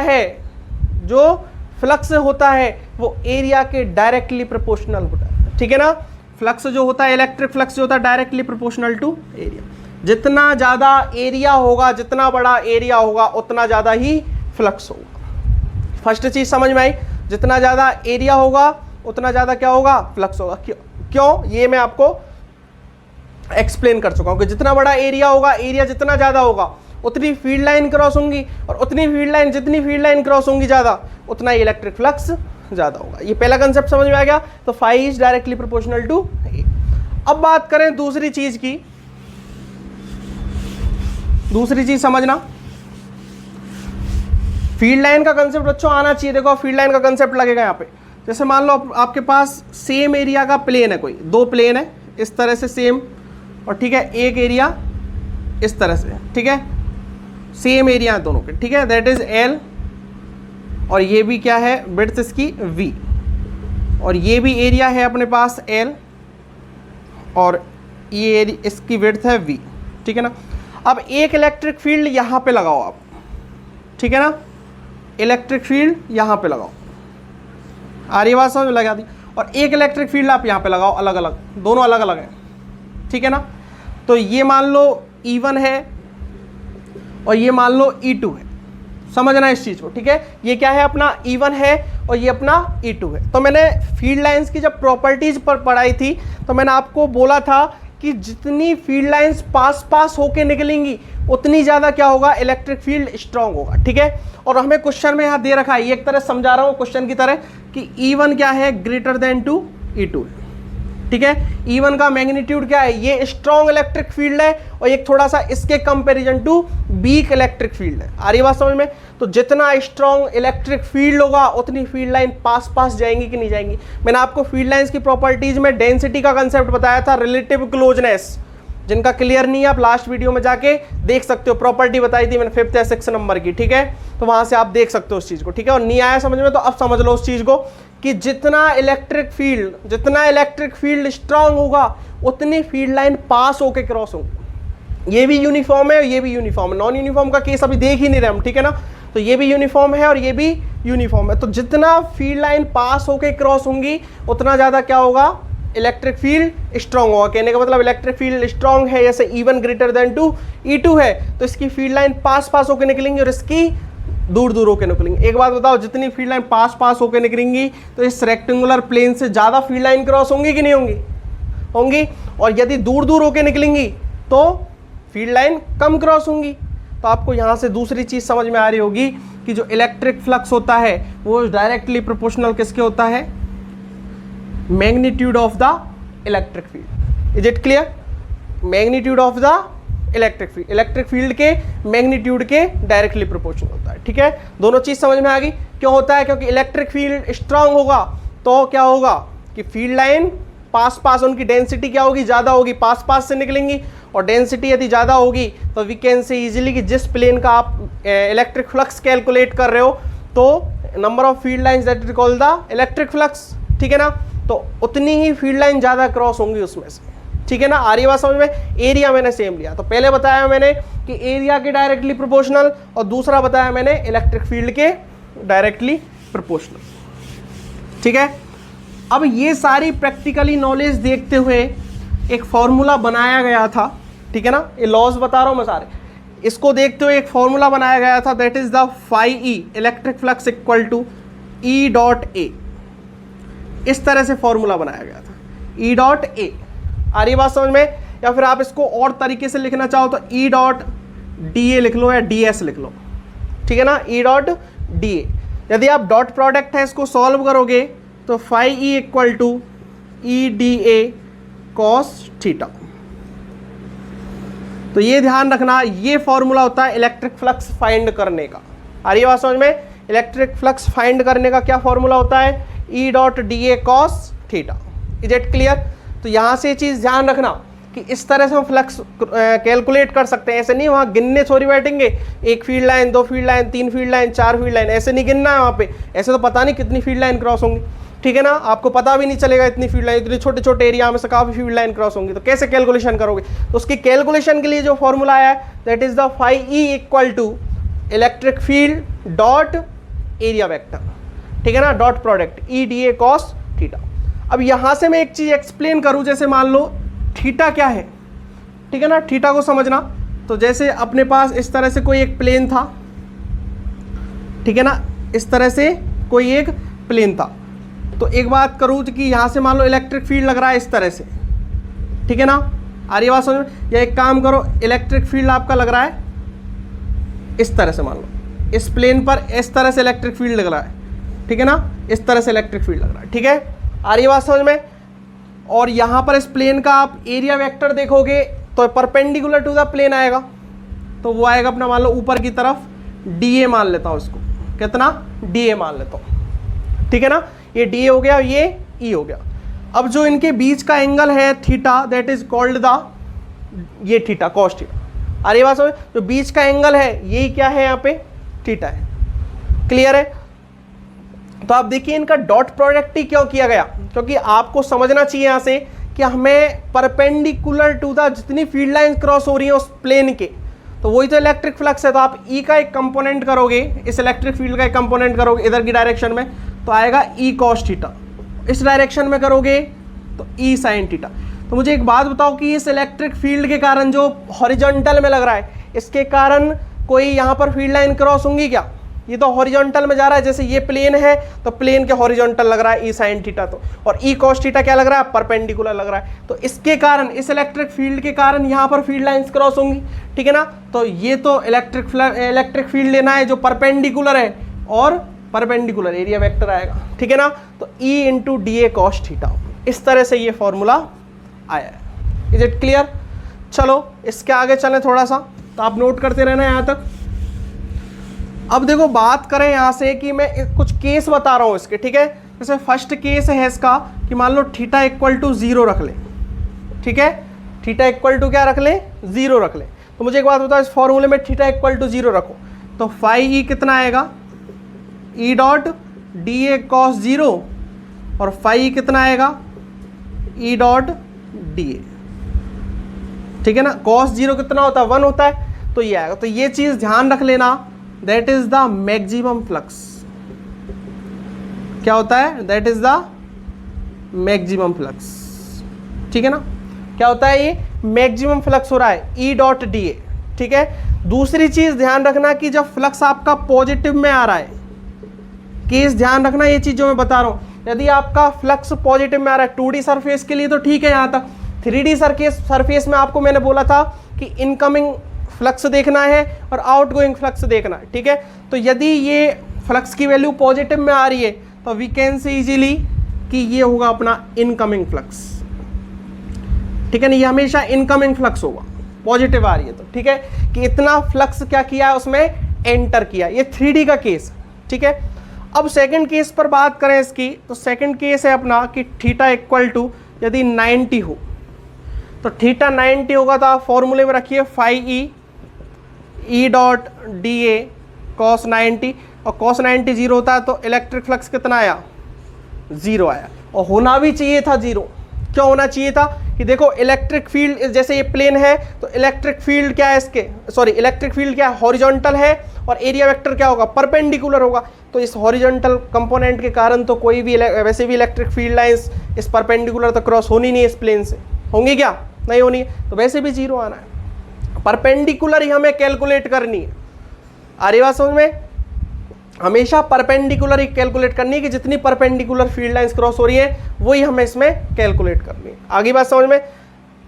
है वो एरिया के डायरेक्टली प्रोपोर्शनल होता है। ठीक है ना, फ्लक्स जो होता है, इलेक्ट्रिक फ्लक्स जो होता है डायरेक्टली प्रोपोर्शनल टू एरिया। जितना ज़्यादा एरिया होगा, जितना बड़ा एरिया होगा उतना ज़्यादा ही फ्लक्स होगा। फर्स्ट चीज समझ में आई, जितना ज़्यादा एरिया होगा उतना ज़्यादा क्या होगा, फ्लक्स होगा। क्यों, ये मैं आपको एक्सप्लेन कर चुका हूँ कि जितना बड़ा एरिया होगा, एरिया जितना ज़्यादा होगा उतनी फील्ड लाइन क्रॉस होंगी, और उतनी फील्ड लाइन, जितनी फील्ड लाइन क्रॉस होंगी ज़्यादा उतना ही इलेक्ट्रिक फ्लक्स ज़्यादा होगा। ये पहला कंसेप्ट समझ में आ गया। तो phi is directly proportional to A. अब बात करें दूसरी चीज की, दूसरी चीज समझना, फील्ड लाइन का कंसेप्ट बच्चों आना चाहिए। देखो फील्ड लाइन का कंसेप्ट लगेगा यहाँ पे। जैसे मान लो आपके पास सेम एरिया का प्लेन है, कोई दो प्लेन है इस तरह से सेम, और ठीक है एक एरिया इस तरह से, ठीक है सेम एरिया है दोनों के, ठीक है दैट इज एल, और ये भी क्या है विड्थ इसकी v, और ये भी एरिया है अपने पास l, और ये इसकी विड्थ है v, ठीक है ना। अब एक इलेक्ट्रिक फील्ड यहाँ पे लगाओ आप, ठीक है ना, इलेक्ट्रिक फील्ड यहाँ पे लगाओ, आ रही बात समझ में, लगा दी, और एक इलेक्ट्रिक फील्ड आप यहाँ पे लगाओ, अलग अलग, दोनों अलग अलग हैं, ठीक है ना। तो ये मान लो E1 है और ये मान लो E2 है, समझना इस चीज़ को, ठीक है। ये क्या है अपना E1 है और ये अपना E2 है। तो मैंने फील्ड लाइंस की जब प्रॉपर्टीज पर पढ़ाई थी तो मैंने आपको बोला था कि जितनी फील्ड लाइंस पास पास होके निकलेंगी उतनी ज़्यादा क्या होगा, इलेक्ट्रिक फील्ड स्ट्रांग होगा, ठीक है। और हमें क्वेश्चन में यहाँ दे रखा है, एक तरह समझा रहा हूँ क्वेश्चन की तरह, कि E1 क्या है, ग्रेटर देन टू E2 है, ठीक है। E1 का मैग्नीट्यूड क्या है, ये स्ट्रॉन्ग इलेक्ट्रिक फील्ड है और एक थोड़ा सा इसके comparison to weak electric field है। आ रही बात समझ में। तो जितना स्ट्रॉन्ग इलेक्ट्रिक फील्ड होगा उतनी फील्ड लाइन पास पास जाएंगी कि नहीं जाएंगी। मैंने आपको फील्ड लाइंस की प्रॉपर्टीज में डेंसिटी का कंसेप्ट बताया था, रिलेटिव क्लोजनेस, जिनका क्लियर नहीं है आप लास्ट वीडियो में जाके देख सकते हो, प्रॉपर्टी बताई थी मैंने 5th या 6th नंबर की, ठीक है। तो वहां से आप देख सकते हो उस चीज को, ठीक है। और नहीं आया समझ में तो अब समझ लो उस चीज को कि जितना इलेक्ट्रिक फील्ड स्ट्रांग होगा उतनी फील्ड लाइन पास होके क्रॉस होगी। ये भी यूनिफॉर्म है, ये भी यूनिफॉर्म है, नॉन यूनिफॉर्म का केस अभी देख ही नहीं रहे हम, ठीक है ना। तो ये भी यूनिफॉर्म है और ये भी यूनिफॉर्म है। तो जितना फील्ड लाइन पास होके क्रॉस होंगी उतना ज्यादा क्या होगा, इलेक्ट्रिक फील्ड स्ट्रांग होगा। कहने का मतलब इलेक्ट्रिक फील्ड स्ट्रांग है, जैसे E1 greater than to E2 है तो इसकी फील्ड लाइन पास पास होकर निकलेंगी और इसकी दूर दूर होकर निकलेंगी। एक बात बताओ, जितनी फील्ड लाइन पास पास होकर निकलेंगी तो इस रेक्टेंगुलर प्लेन से ज़्यादा फील्ड लाइन क्रॉस होंगी कि नहीं होंगी, होंगी। और यदि दूर दूर होकर निकलेंगी तो फील्ड लाइन कम क्रॉस होंगी। तो आपको यहाँ से दूसरी चीज़ समझ में आ रही होगी कि जो इलेक्ट्रिक फ्लक्स होता है वो डायरेक्टली प्रोपोर्शनल किसके होता है, magnitude of the electric field. Is it clear, magnitude of the electric field के मैग्नीट्यूड के डायरेक्टली प्रोपोर्शनल होता है, ठीक है। दोनों चीज समझ में आ गई। क्यों होता है, क्योंकि इलेक्ट्रिक फील्ड स्ट्रांग होगा तो क्या होगा कि फील्ड लाइन पास पास, उनकी डेंसिटी क्या होगी, ज्यादा होगी, पास पास से निकलेंगी। और डेंसिटी यदि ज्यादा होगी तो वी कैन से इजीली कि जिस प्लेन का आप इलेक्ट्रिक फ्लक्स कैलकुलेट कर रहे हो तो number of field lines that is called the electric flux, ठीक है ना। तो उतनी ही फील्ड लाइन ज्यादा क्रॉस होंगी उसमें से, ठीक है ना। आ रही बात समझ में। एरिया मैंने सेम लिया, तो पहले बताया मैंने कि एरिया के डायरेक्टली प्रोपोर्शनल, और दूसरा बताया मैंने इलेक्ट्रिक फील्ड के डायरेक्टली प्रोपोर्शनल, ठीक है। अब ये सारी प्रैक्टिकली नॉलेज देखते हुए एक फॉर्मूला बनाया गया था, ठीक है ना। ये लॉज बता रहा हूं मैं सारे, इसको देखते हुए एक फॉर्मूला बनाया गया था, that is the phi E electric flux equal to E dot A. इस तरह से फॉर्मूला बनाया गया था, ई डॉट ए। आ रही बात समझ में। या फिर आप इसको और तरीके से लिखना चाहो तो ई डॉट डी ए लिख लो या डी एस लिख लो, ठीक है ना, ई डॉट डी ए। यदि आप डॉट प्रोडक्ट है इसको सॉल्व करोगे तो phi E equal to E D A cos theta. तो ये ध्यान रखना, ये फॉर्मूला होता है इलेक्ट्रिक फ्लक्स फाइंड करने का। आ रही बात समझ में। इलेक्ट्रिक फ्लक्स फाइंड करने का क्या फॉर्मूला होता है, ई dot D A cos theta. Is it clear. तो यहां से ये चीज ध्यान रखना कि इस तरह से हम फ्लक्स कैलकुलेट कर सकते हैं। ऐसे नहीं वहां गिनने थोड़ी बैठेंगे, एक फील्ड लाइन, दो फील्ड लाइन, तीन फील्ड लाइन, चार फील्ड लाइन, ऐसे नहीं गिनना है वहां पे। ऐसे तो पता नहीं कितनी फील्ड लाइन क्रॉस होंगी, ठीक है ना। आपको पता भी नहीं चलेगा इतनी फील्ड लाइन, इतने छोटे छोटे एरिया में से काफी फील्ड लाइन क्रॉस होंगी, तो कैसे कैलकुलेशन करोगे। तो उसकी कैलकुलेशन के लिए जो फॉर्मूला आया है that is the phi E equal to electric field dot area vector, ठीक है ना, dot product E D A cos theta. अब यहां से मैं एक चीज एक्सप्लेन करूं, जैसे मान लो थीटा क्या है, ठीक है ना, थीटा को समझना। तो जैसे अपने पास इस तरह से कोई एक प्लेन था, ठीक है ना, इस तरह से कोई एक प्लेन था। तो एक बात करूँ कि यहाँ से मान लो इलेक्ट्रिक फील्ड लग रहा है इस तरह से, ठीक है ना, आ रही बात समझ में? या एक काम करो, इलेक्ट्रिक फील्ड आपका लग रहा है इस तरह से, मान लो इस प्लेन पर इस तरह से इलेक्ट्रिक फील्ड लग रहा है, ठीक है ना, इस तरह से इलेक्ट्रिक फील्ड लग रहा है, ठीक है, आ रही बात समझ में? और यहाँ पर इस प्लेन का आप एरिया वेक्टर देखोगे तो परपेंडिकुलर टू द प्लेन आएगा, तो वो आएगा अपना मान लो ऊपर की तरफ DA मान लेता हूँ इसको, कितना DA मान लेता हूँ, ठीक है ना, ये DA हो गया, ये E हो गया। अब जो इनके बीच का एंगल है theta, that is called the, ये थीटा कॉस थीटा, अरे बात समझ, जो बीच का एंगल है यही क्या है यहाँ पे थीटा है, क्लियर है? तो आप देखिए इनका डॉट प्रोडक्ट ही क्यों किया गया, क्योंकि आपको समझना चाहिए यहाँ से कि हमें परपेंडिकुलर टू द जितनी फील्ड लाइन क्रॉस हो रही है उस प्लेन के, तो वही तो इलेक्ट्रिक फ्लक्स है। तो आप E का एक कंपोनेंट करोगे, इस इलेक्ट्रिक फील्ड का एक कंपोनेंट करोगे इधर की डायरेक्शन में, तो आएगा E cos थीटा, इस डायरेक्शन में करोगे तो E sin थीटा। तो मुझे एक बात बताओ कि इस इलेक्ट्रिक फील्ड के कारण जो हॉरिजॉन्टल में लग रहा है, इसके कारण कोई यहाँ पर फील्ड लाइन क्रॉस होंगी क्या? ये तो हॉरिजॉन्टल में जा रहा है, जैसे ये प्लेन है तो प्लेन के हॉरिजॉन्टल लग रहा है E sin थीटा, तो और E cos थीटा क्या लग रहा है? परपेंडिकुलर लग रहा है। तो इसके कारण, इस इलेक्ट्रिक फील्ड के कारण यहाँ पर फील्ड लाइंस क्रॉस होंगी, ठीक है ना। तो ये तो इलेक्ट्रिक फील्ड लेना है जो परपेंडिकुलर है, और परपेंडिकुलर एरिया वेक्टर आएगा, ठीक है ना। तो E into DA cos theta, इस तरह से ये फॉर्मूला आया है। Is it clear? चलो इसके आगे चलें थोड़ा सा, तो आप नोट करते रहना यहाँ तक। अब देखो बात करें यहाँ से कि मैं कुछ केस बता रहा हूँ इसके, ठीक है। जैसे फर्स्ट केस है इसका कि मान लो थीटा इक्वल टू 0 रख लें, ठीक है, थीटा इक्वल टू क्या रख लें? 0 रख लें। तो मुझे एक बात बताओ, इस फॉर्मूले में थीटा इक्वल टू 0 रखो तो फाई E कितना आएगा? E डॉट DA cos 0, और फाई E कितना आएगा? E डॉट DA, ठीक है ना। cos 0 कितना होता है? 1 होता है, तो ये आएगा। तो ये चीज ध्यान रख लेना, that is the maximum flux. क्या होता है? That is the maximum flux, ठीक है ना। क्या होता है? ये मैक्सिमम फ्लक्स हो रहा है E डॉट DA, ठीक है। दूसरी चीज ध्यान रखना कि जब फ्लक्स आपका पॉजिटिव में आ रहा है, केस ध्यान रखना ये चीज जो मैं बता रहा हूं, यदि आपका फ्लक्स पॉजिटिव में आ रहा है 2D सरफेस के लिए तो ठीक है यहाँ तक, 3D सरफेस में आपको मैंने बोला था कि इनकमिंग फ्लक्स देखना है और आउटगोइंग फ्लक्स देखना है, ठीक है। तो यदि ये फ्लक्स की वैल्यू पॉजिटिव में आ रही है तो वी कैन से इजीली कि ये होगा अपना इनकमिंग फ्लक्स, ठीक है ना। ये हमेशा इनकमिंग फ्लक्स होगा, पॉजिटिव आ रही है तो, ठीक है, कि इतना फ्लक्स क्या किया है उसमें? एंटर किया। ये 3D का केस, ठीक है। अब सेकंड केस पर बात करें इसकी, तो सेकंड केस है अपना कि थीटा इक्वल टू यदि 90 हो, तो थीटा 90 होगा तो आप फॉर्मूले में रखिए phi E dot DA cos 90, और cos 90 0 होता है तो इलेक्ट्रिक फ्लक्स कितना आया? 0 आया। और होना भी चाहिए था 0। क्यों होना चाहिए था? कि देखो इलेक्ट्रिक फील्ड, जैसे ये प्लेन है तो इलेक्ट्रिक फील्ड क्या है इसके, सॉरी इलेक्ट्रिक फील्ड क्या है? हॉरिजॉन्टल है, और एरिया वेक्टर क्या होगा? परपेंडिकुलर होगा। तो इस हॉरिजॉन्टल कंपोनेंट के कारण तो कोई भी वैसे भी इलेक्ट्रिक फील्ड लाइंस इस परपेंडिकुलर तो क्रॉस होनी नहीं है इस प्लेन से, होंगी क्या? नहीं होनी है, तो वैसे भी 0 आना है। परपेंडिकुलर ही हमें कैलकुलेट करनी है, आ रही बात समझ में? हमेशा परपेंडिकुलर ही कैलकुलेट करनी है कि जितनी परपेंडिकुलर फील्ड लाइंस क्रॉस हो रही है वही हमें इसमें कैलकुलेट करनी है। आगे बात समझ में?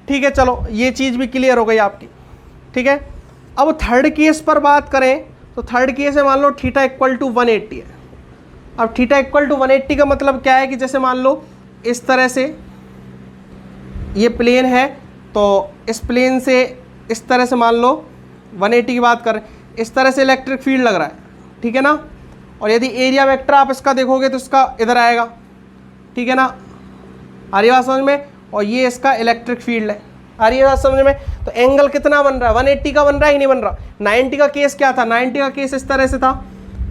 ठीक है, चलो ये चीज़ भी क्लियर हो गई आपकी, ठीक है। अब थर्ड केस पर बात करें तो थर्ड केस है, मान लो थीटा इक्वल टू 180 है। अब थीटा इक्वल टू 180 का मतलब क्या है कि जैसे मान लो इस तरह से ये प्लेन है, तो इस प्लेन से इस तरह से मान लो 180 की बात करें, इस तरह से इलेक्ट्रिक फील्ड लग रहा है, ठीक है ना। और यदि एरिया वेक्टर आप इसका देखोगे तो इसका इधर आएगा, ठीक है ना, आ रही बात समझ में। और ये इसका इलेक्ट्रिक फील्ड है, आ रही बात समझ में। तो एंगल कितना बन रहा है? 180 का बन रहा है कि नहीं बन रहा? 90 का केस क्या था? 90 का केस इस तरह से था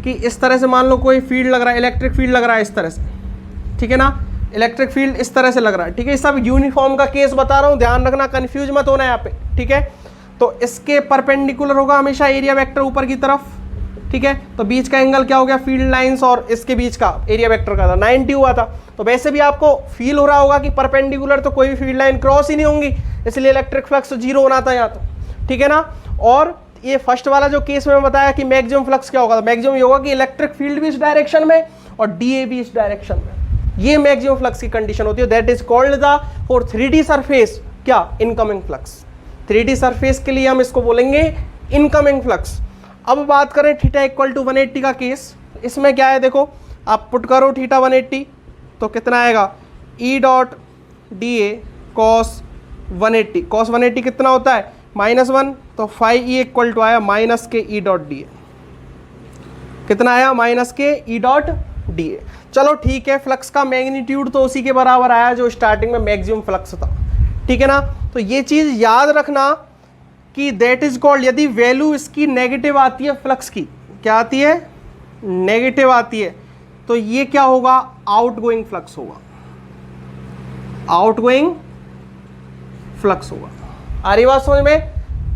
कि इस तरह से मान लो कोई फील्ड लग रहा है, इलेक्ट्रिक फील्ड लग रहा है इस तरह से, ठीक है ना, इलेक्ट्रिक फील्ड इस तरह से लग रहा है, ठीक है। सब यूनिफॉर्म का केस बता रहा हूँ, ध्यान रखना, कंफ्यूज मत होना यहाँ पे, ठीक है। तो इसके परपेंडिकुलर होगा हमेशा एरिया वेक्टर ऊपर की तरफ, ठीक है। तो बीच का एंगल क्या हो गया? फील्ड लाइंस और इसके बीच का एरिया वेक्टर का था 90 हुआ था। तो वैसे भी आपको फील हो रहा होगा कि परपेंडिकुलर तो कोई भी फील्ड लाइन क्रॉस ही नहीं होंगी, इसलिए इलेक्ट्रिक फ्लक्स 0 होना था यहाँ तो, ठीक है ना। और ये फर्स्ट वाला जो केस में बताया कि मैक्सिमम फ्लक्स क्या होगा, मैक्सिमम ये होगा कि इलेक्ट्रिक फील्ड भी इस डायरेक्शन में और डीए भी इस डायरेक्शन में, ये मैक्सिमम फ्लक्स की कंडीशन होती है। That is called the for 3D surface क्या, इनकमिंग फ्लक्स। 3D सरफेस के लिए हम इसको बोलेंगे इनकमिंग फ्लक्स। अब बात करें थीटा इक्वल टू 180 का केस, इसमें क्या है देखो, आप पुट करो थीटा 180 तो कितना आएगा, ई dot D A cos 180, cos 180 कितना होता है -1, तो फाइव ई इक्वल टू आया माइनस के ई डॉट डी ए, कितना आया माइनस के ई डॉट डी ए। चलो ठीक है, फ्लक्स का मैग्नीट्यूड तो उसी के बराबर आया जो स्टार्टिंग में मैक्सिमम फ्लक्स था, ठीक है ना। तो ये चीज़ याद रखना कि दैट इज कॉल्ड, यदि वैल्यू इसकी नेगेटिव आती है फ्लक्स की, क्या आती है, नेगेटिव आती है, तो ये क्या होगा, आउटगोइंग फ्लक्स होगा, आउटगोइंग फ्लक्स होगा। आ रही बात समझ में,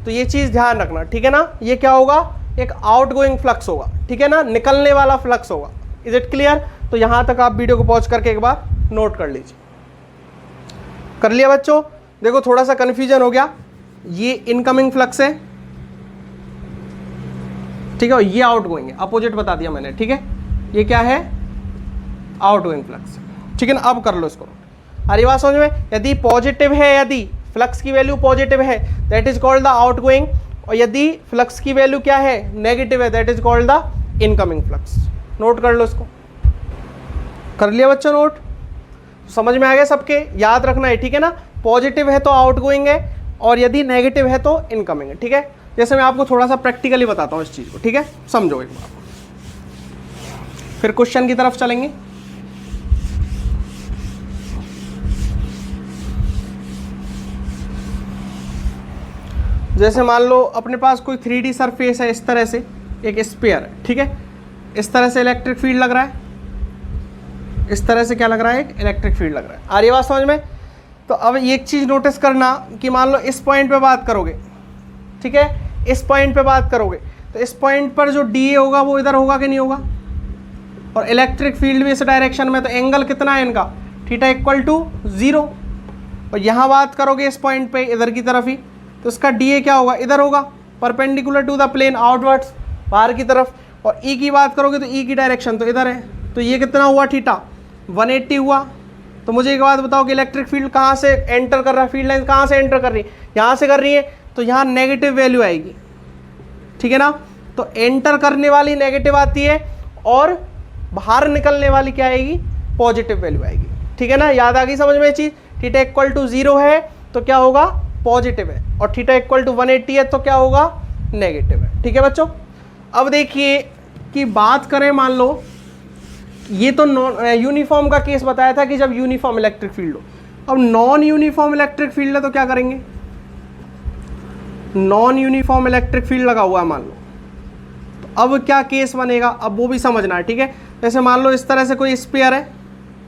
तो ये चीज़ ध्यान रखना, ठीक है ना। ये क्या होगा, एक आउटगोइंग फ्लक्स होगा, ठीक है ना, निकलने वाला फ्लक्स होगा। Is it clear? तो यहां तक आप वीडियो को पॉज करके एक बार नोट कर लीजिए। कर लिया बच्चों? देखो थोड़ा सा कंफ्यूजन हो गया, ये इनकमिंग फ्लक्स है, ठीक है, ये आउटगोइंग है, अपोजिट बता दिया मैंने, ठीक है, ये क्या है, आउटगोइंग फ्लक्स, ठीक है ना। अब कर लो इसको, अरे बात समझ में, यदि पॉजिटिव है, यदि फ्लक्स की वैल्यू पॉजिटिव है that is called the outgoing, और यदि फ्लक्स की वैल्यू क्या है, नेगेटिव है, that is called the incoming flux. Note कर लो इसको। कर लिया बच्चों नोट? समझ में आ गया सबके? याद रखना है, ठीक है ना। पॉजिटिव है तो आउटगोइंग है, और यदि नेगेटिव है तो इनकमिंग है, ठीक है। जैसे मैं आपको थोड़ा सा प्रैक्टिकली बताता हूँ इस चीज़ को, ठीक है, समझो एक बार, फिर क्वेश्चन की तरफ चलेंगे। जैसे मान लो अपने पास कोई 3D सरफेस है, इस तरह से एक स्फीयर है, ठीक है, इस तरह से इलेक्ट्रिक फील्ड लग रहा है, इस तरह से क्या लग रहा है, एक इलेक्ट्रिक फील्ड लग रहा है। आ रही बात समझ में? तो अब एक चीज़ नोटिस करना कि मान लो इस पॉइंट पे बात करोगे, ठीक है, इस पॉइंट पे बात करोगे, तो इस पॉइंट पर जो डी ए होगा वो इधर होगा कि नहीं होगा, और इलेक्ट्रिक फील्ड भी इस डायरेक्शन में, तो एंगल कितना है इनका, थीटा इक्वल टू 0। और यहाँ बात करोगे इस पॉइंट पे इधर की तरफ ही, तो इसका डी ए क्या होगा, इधर होगा, perpendicular to the plane outwards, बाहर की तरफ। और ई की बात करोगे तो ई की डायरेक्शन तो इधर है, तो ये कितना हुआ, थीटा 180 हुआ। तो मुझे एक बात बताओ कि इलेक्ट्रिक फील्ड कहाँ से एंटर कर रहा है, फील्ड लाइन कहाँ से एंटर कर रही है, यहाँ से कर रही है, तो यहाँ नेगेटिव वैल्यू आएगी, ठीक है ना। तो एंटर करने वाली नेगेटिव आती है और बाहर निकलने वाली क्या आएगी, पॉजिटिव वैल्यू आएगी, ठीक है ना। याद आ गई समझ में ये चीज़? थीटा इक्वल टू 0 है तो क्या होगा, पॉजिटिव है, और थीटा इक्वल टू 180 है तो क्या होगा, नेगेटिव है, ठीक है बच्चों। अब देखिए कि बात करें, मान लो ये तो नॉन यूनिफॉर्म का केस बताया था कि जब यूनिफॉर्म इलेक्ट्रिक फील्ड हो। अब नॉन यूनिफॉर्म इलेक्ट्रिक फील्ड है तो क्या करेंगे, नॉन यूनिफॉर्म इलेक्ट्रिक फील्ड लगा हुआ है मान लो, तो अब क्या केस बनेगा, अब वो भी समझना है, ठीक है। जैसे मान लो इस तरह से कोई स्फीयर है,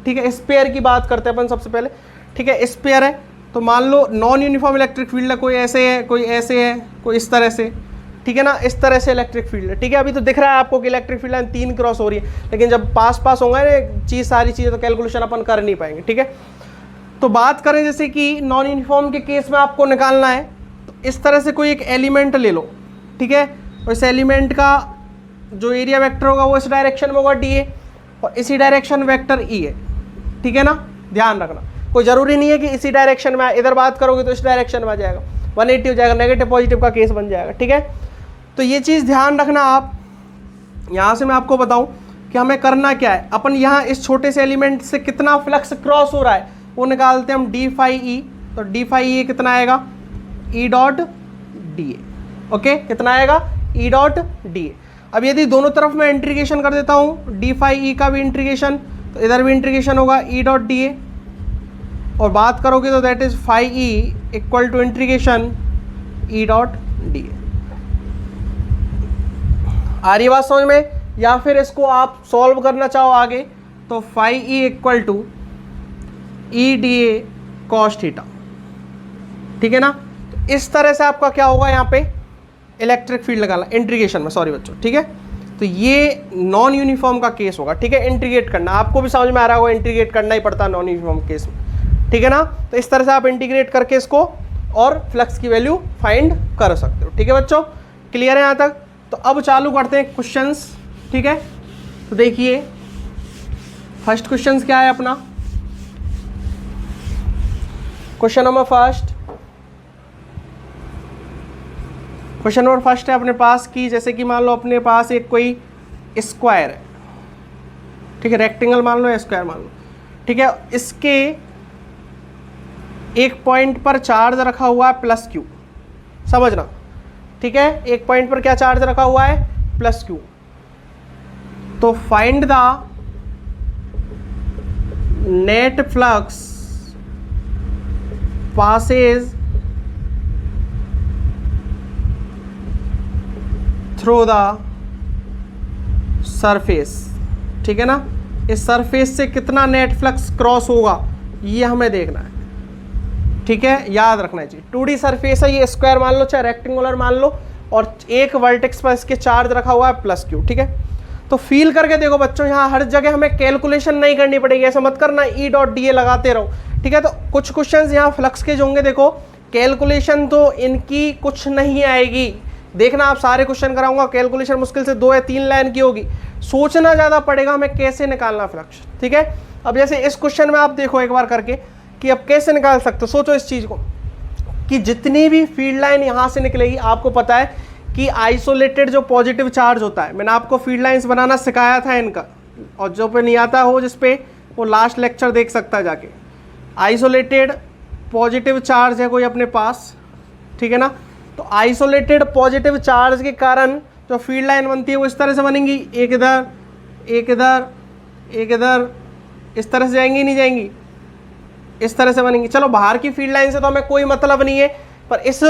ठीक है, स्फीयर की बात करते हैं अपन सबसे पहले, ठीक है, स्फीयर है, तो मान लो नॉन यूनिफॉर्म इलेक्ट्रिक फील्ड है, कोई ऐसे है, कोई ऐसे है, कोई इस तरह से, ठीक है ना, इस तरह से इलेक्ट्रिक फील्ड है, ठीक है। अभी तो दिख रहा है आपको कि इलेक्ट्रिक फील्ड लाइन 3 क्रॉस हो रही है, लेकिन जब पास पास होंगे ना चीज़, सारी चीज़ें, तो कैलकुलेशन अपन कर नहीं पाएंगे, ठीक है। तो बात करें जैसे कि नॉन यूनिफॉर्म के केस में आपको निकालना है, तो इस तरह से कोई एक एलिमेंट ले लो, ठीक है, और इस एलिमेंट का जो एरिया वेक्टर होगा वो इस डायरेक्शन में होगा डी ए, और इसी डायरेक्शन वेक्टर ई है, ठीक है ना। ध्यान रखना, कोई ज़रूरी नहीं है कि इसी डायरेक्शन में, इधर बात करोगे तो इस डायरेक्शन में आ जाएगा, 180 हो जाएगा, नेगेटिव पॉजिटिव का केस बन जाएगा, ठीक है। तो ये चीज़ ध्यान रखना आप। यहाँ से मैं आपको बताऊँ कि हमें करना क्या है, अपन यहाँ इस छोटे से एलिमेंट से कितना फ्लक्स क्रॉस हो रहा है वो निकालते हैं हम, डी फाई ई, तो डी फाई ई कितना आएगा, ई डॉट डी ए, ओके, कितना आएगा, ई डॉट डी ए। अब यदि दोनों तरफ मैं इंटीग्रेशन कर देता हूँ, डी फाई ई का भी इंटीग्रेशन, तो इधर भी इंटीग्रेशन होगा, ई डॉट डी ए, और बात करोगे तो that is phi E equal to integration E dot D A. आ रही बात समझ में? या फिर इसको आप सॉल्व करना चाहो आगे, तो phi E equal to E D A cos theta, ठीक है ना। तो इस तरह से आपका क्या होगा, यहाँ पे इलेक्ट्रिक फील्ड लगाना इंटीग्रेशन में, सॉरी बच्चों, ठीक है। तो ये नॉन यूनिफॉर्म का केस होगा, ठीक है, इंटीग्रेट करना, आपको भी समझ में आ रहा होगा, इंटीग्रेट करना ही पड़ता है नॉन यूनिफॉर्म केस में, ठीक है ना। तो इस तरह से आप इंटीग्रेट करके इसको और फ्लक्स की वैल्यू फाइंड कर सकते हो, ठीक है बच्चों। क्लियर है यहाँ तक? तो अब चालू करते हैं क्वेश्चंस, ठीक है। तो देखिए फर्स्ट क्वेश्चन क्या है अपना, क्वेश्चन नंबर फर्स्ट है अपने पास कि जैसे कि मान लो अपने पास एक कोई स्क्वायर है, ठीक है, रेक्टेंगल मान लो या स्क्वायर मान लो, ठीक है। इसके एक पॉइंट पर चार्ज रखा हुआ है प्लस क्यू, समझना, ठीक है। एक पॉइंट पर क्या चार्ज रखा हुआ है? Plus Q. तो find the net flux passes through the surface, ठीक है ना। इस सरफेस से कितना नेट फ्लक्स क्रॉस होगा ये हमें देखना है, ठीक है, याद रखना चाहिए। 2D सरफेस है, ये स्क्वायर मान लो चाहे रेक्टेंगुलर मान लो, और एक वर्टेक्स पर इसके चार्ज रखा हुआ है प्लस क्यू, ठीक है। तो फील करके देखो बच्चों, यहाँ हर जगह हमें कैलकुलेशन नहीं करनी पड़ेगी, ऐसा मत करना E.dA लगाते रहो, ठीक है। तो कुछ क्वेश्चंस यहाँ फ्लक्स के जो होंगे, देखो कैलकुलेशन तो इनकी कुछ नहीं आएगी, देखना आप सारे क्वेश्चन कराऊंगा, कैलकुलेशन मुश्किल से 2 या 3 लाइन की होगी, सोचना ज़्यादा पड़ेगा हमें कैसे निकालना फ्लक्स, ठीक है। अब जैसे इस क्वेश्चन में आप देखो एक बार करके कि अब कैसे निकाल सकते हो, सोचो इस चीज़ को कि जितनी भी फील्ड लाइन यहाँ से निकलेगी, आपको पता है कि आइसोलेटेड जो पॉजिटिव चार्ज होता है, मैंने आपको फील्ड लाइंस बनाना सिखाया था इनका, और जो पे नहीं आता हो जिस पे, वो लास्ट लेक्चर देख सकता है जाके। आइसोलेटेड पॉजिटिव चार्ज है कोई अपने पास, ठीक है ना। तो आइसोलेटेड पॉजिटिव चार्ज के कारण जो फील्ड लाइन बनती है वो इस तरह से बनेंगी, एक इधर एक इधर एक इधर, इस तरह से जाएंगी नहीं जाएंगी, इस तरह से बनेंगी। चलो बाहर की फील्ड लाइन से तो हमें कोई मतलब नहीं है, पर इस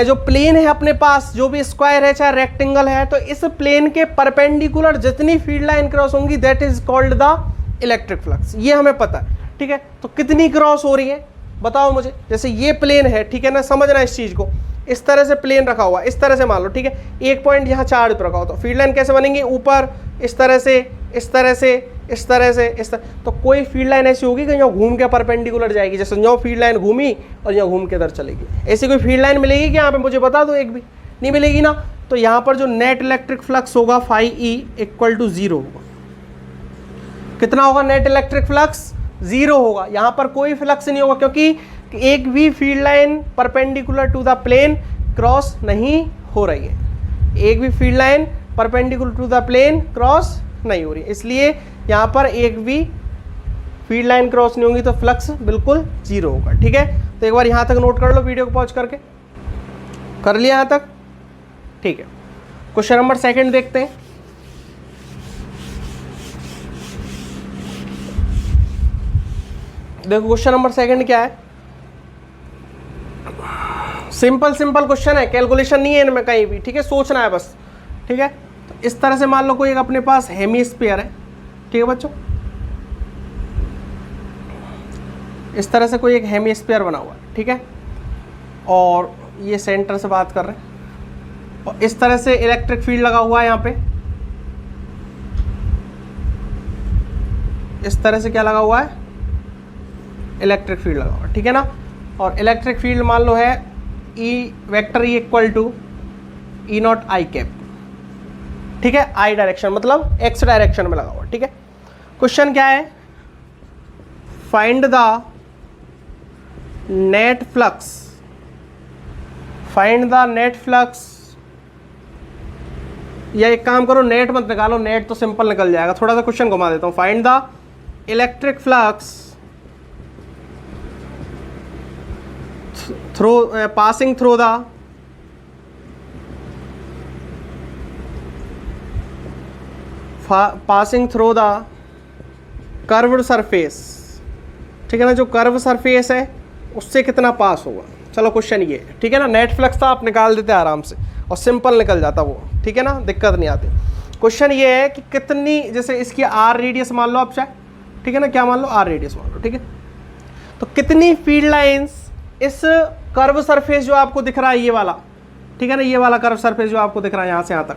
जो प्लेन है अपने पास, जो भी स्क्वायर है चाहे रेक्टेंगल है, तो इस प्लेन के परपेंडिकुलर जितनी फील्ड लाइन क्रॉस होंगी that is called the electric flux, ये हमें पता है, ठीक है। तो कितनी क्रॉस हो रही है बताओ मुझे। जैसे ये प्लेन है, ठीक है ना, समझना इस चीज़ को, इस तरह से प्लेन रखा हुआ, इस तरह से मान लो, ठीक है। एक पॉइंट यहाँ चार्ज पर रखा हो, तो फील्ड लाइन कैसे बनेंगी? ऊपर इस तरह से, इस तरह से, इस तरह से, इस तरह। तो कोई फील्ड लाइन ऐसी होगी कि यहाँ घूम के परपेंडिकुलर जाएगी, जैसे यहाँ फील्ड लाइन घूमी और यहाँ घूम के इधर चलेगी, ऐसी कोई फील्ड लाइन मिलेगी कि यहाँ पे मुझे बता दो, एक भी नहीं मिलेगी ना। तो यहाँ पर जो नेट इलेक्ट्रिक फ्लक्स होगा φE = 0 होगा। कितना होगा नेट इलेक्ट्रिक फ्लक्स? 0 होगा। यहाँ पर कोई फ्लक्स नहीं होगा क्योंकि एक भी field line perpendicular to the plane cross नहीं हो रही है, एक भी field line perpendicular to the plane cross नहीं हो रही है, इसलिए यहाँ पर एक भी फील्ड लाइन क्रॉस नहीं होगी, तो फ्लक्स बिल्कुल 0 होगा, ठीक है। तो एक बार यहाँ तक नोट कर लो, वीडियो को पॉज करके कर लिया यहाँ तक, ठीक है। क्वेश्चन नंबर 2 देखते हैं। देखो क्वेश्चन नंबर 2 क्या है, सिंपल क्वेश्चन है, कैलकुलेशन नहीं है इनमें कहीं भी, ठीक है, सोचना है बस, ठीक है। तो इस तरह से मान लो कोई एक अपने पास हेमीस्फीयर है, ठीक है बच्चों, इस तरह से कोई एक हेमीस्फीयर बना हुआ है, ठीक है, और ये सेंटर से बात कर रहे हैं, और इस तरह से इलेक्ट्रिक फील्ड लगा हुआ है यहाँ पे, इस तरह से क्या लगा हुआ है? इलेक्ट्रिक फील्ड लगा हुआ है, ठीक है ना। और इलेक्ट्रिक फील्ड मान लो है वेक्टर E = E0I कैप, ठीक है, I डायरेक्शन मतलब X डायरेक्शन में लगा हुआ, ठीक है। क्वेश्चन क्या है? Find the net flux, find the net flux, या एक काम करो नेट मत निकालो, नेट तो सिंपल निकल जाएगा, थोड़ा सा क्वेश्चन घुमा देता हूँ। Find the electric flux through passing through the passing through the curved surface, ठीक है ना। जो कर्व सरफेस है उससे कितना पास होगा, चलो क्वेश्चन ये, ठीक है ना। नेट फ्लक्स तो आप निकाल देते आराम से और सिंपल निकल जाता वो, ठीक है ना, दिक्कत नहीं आती। क्वेश्चन ये है कि कितनी, जैसे इसकी R रेडियस मान लो आप चाहे, ठीक है ना, क्या मान लो? R रेडियस मान लो, ठीक है। तो कितनी फील्ड लाइंस इस कर्व सरफेस जो आपको दिख रहा है ये वाला, ठीक है ना, ये वाला कर्व सरफेस जो आपको दिख रहा है यहाँ से यहाँ तक,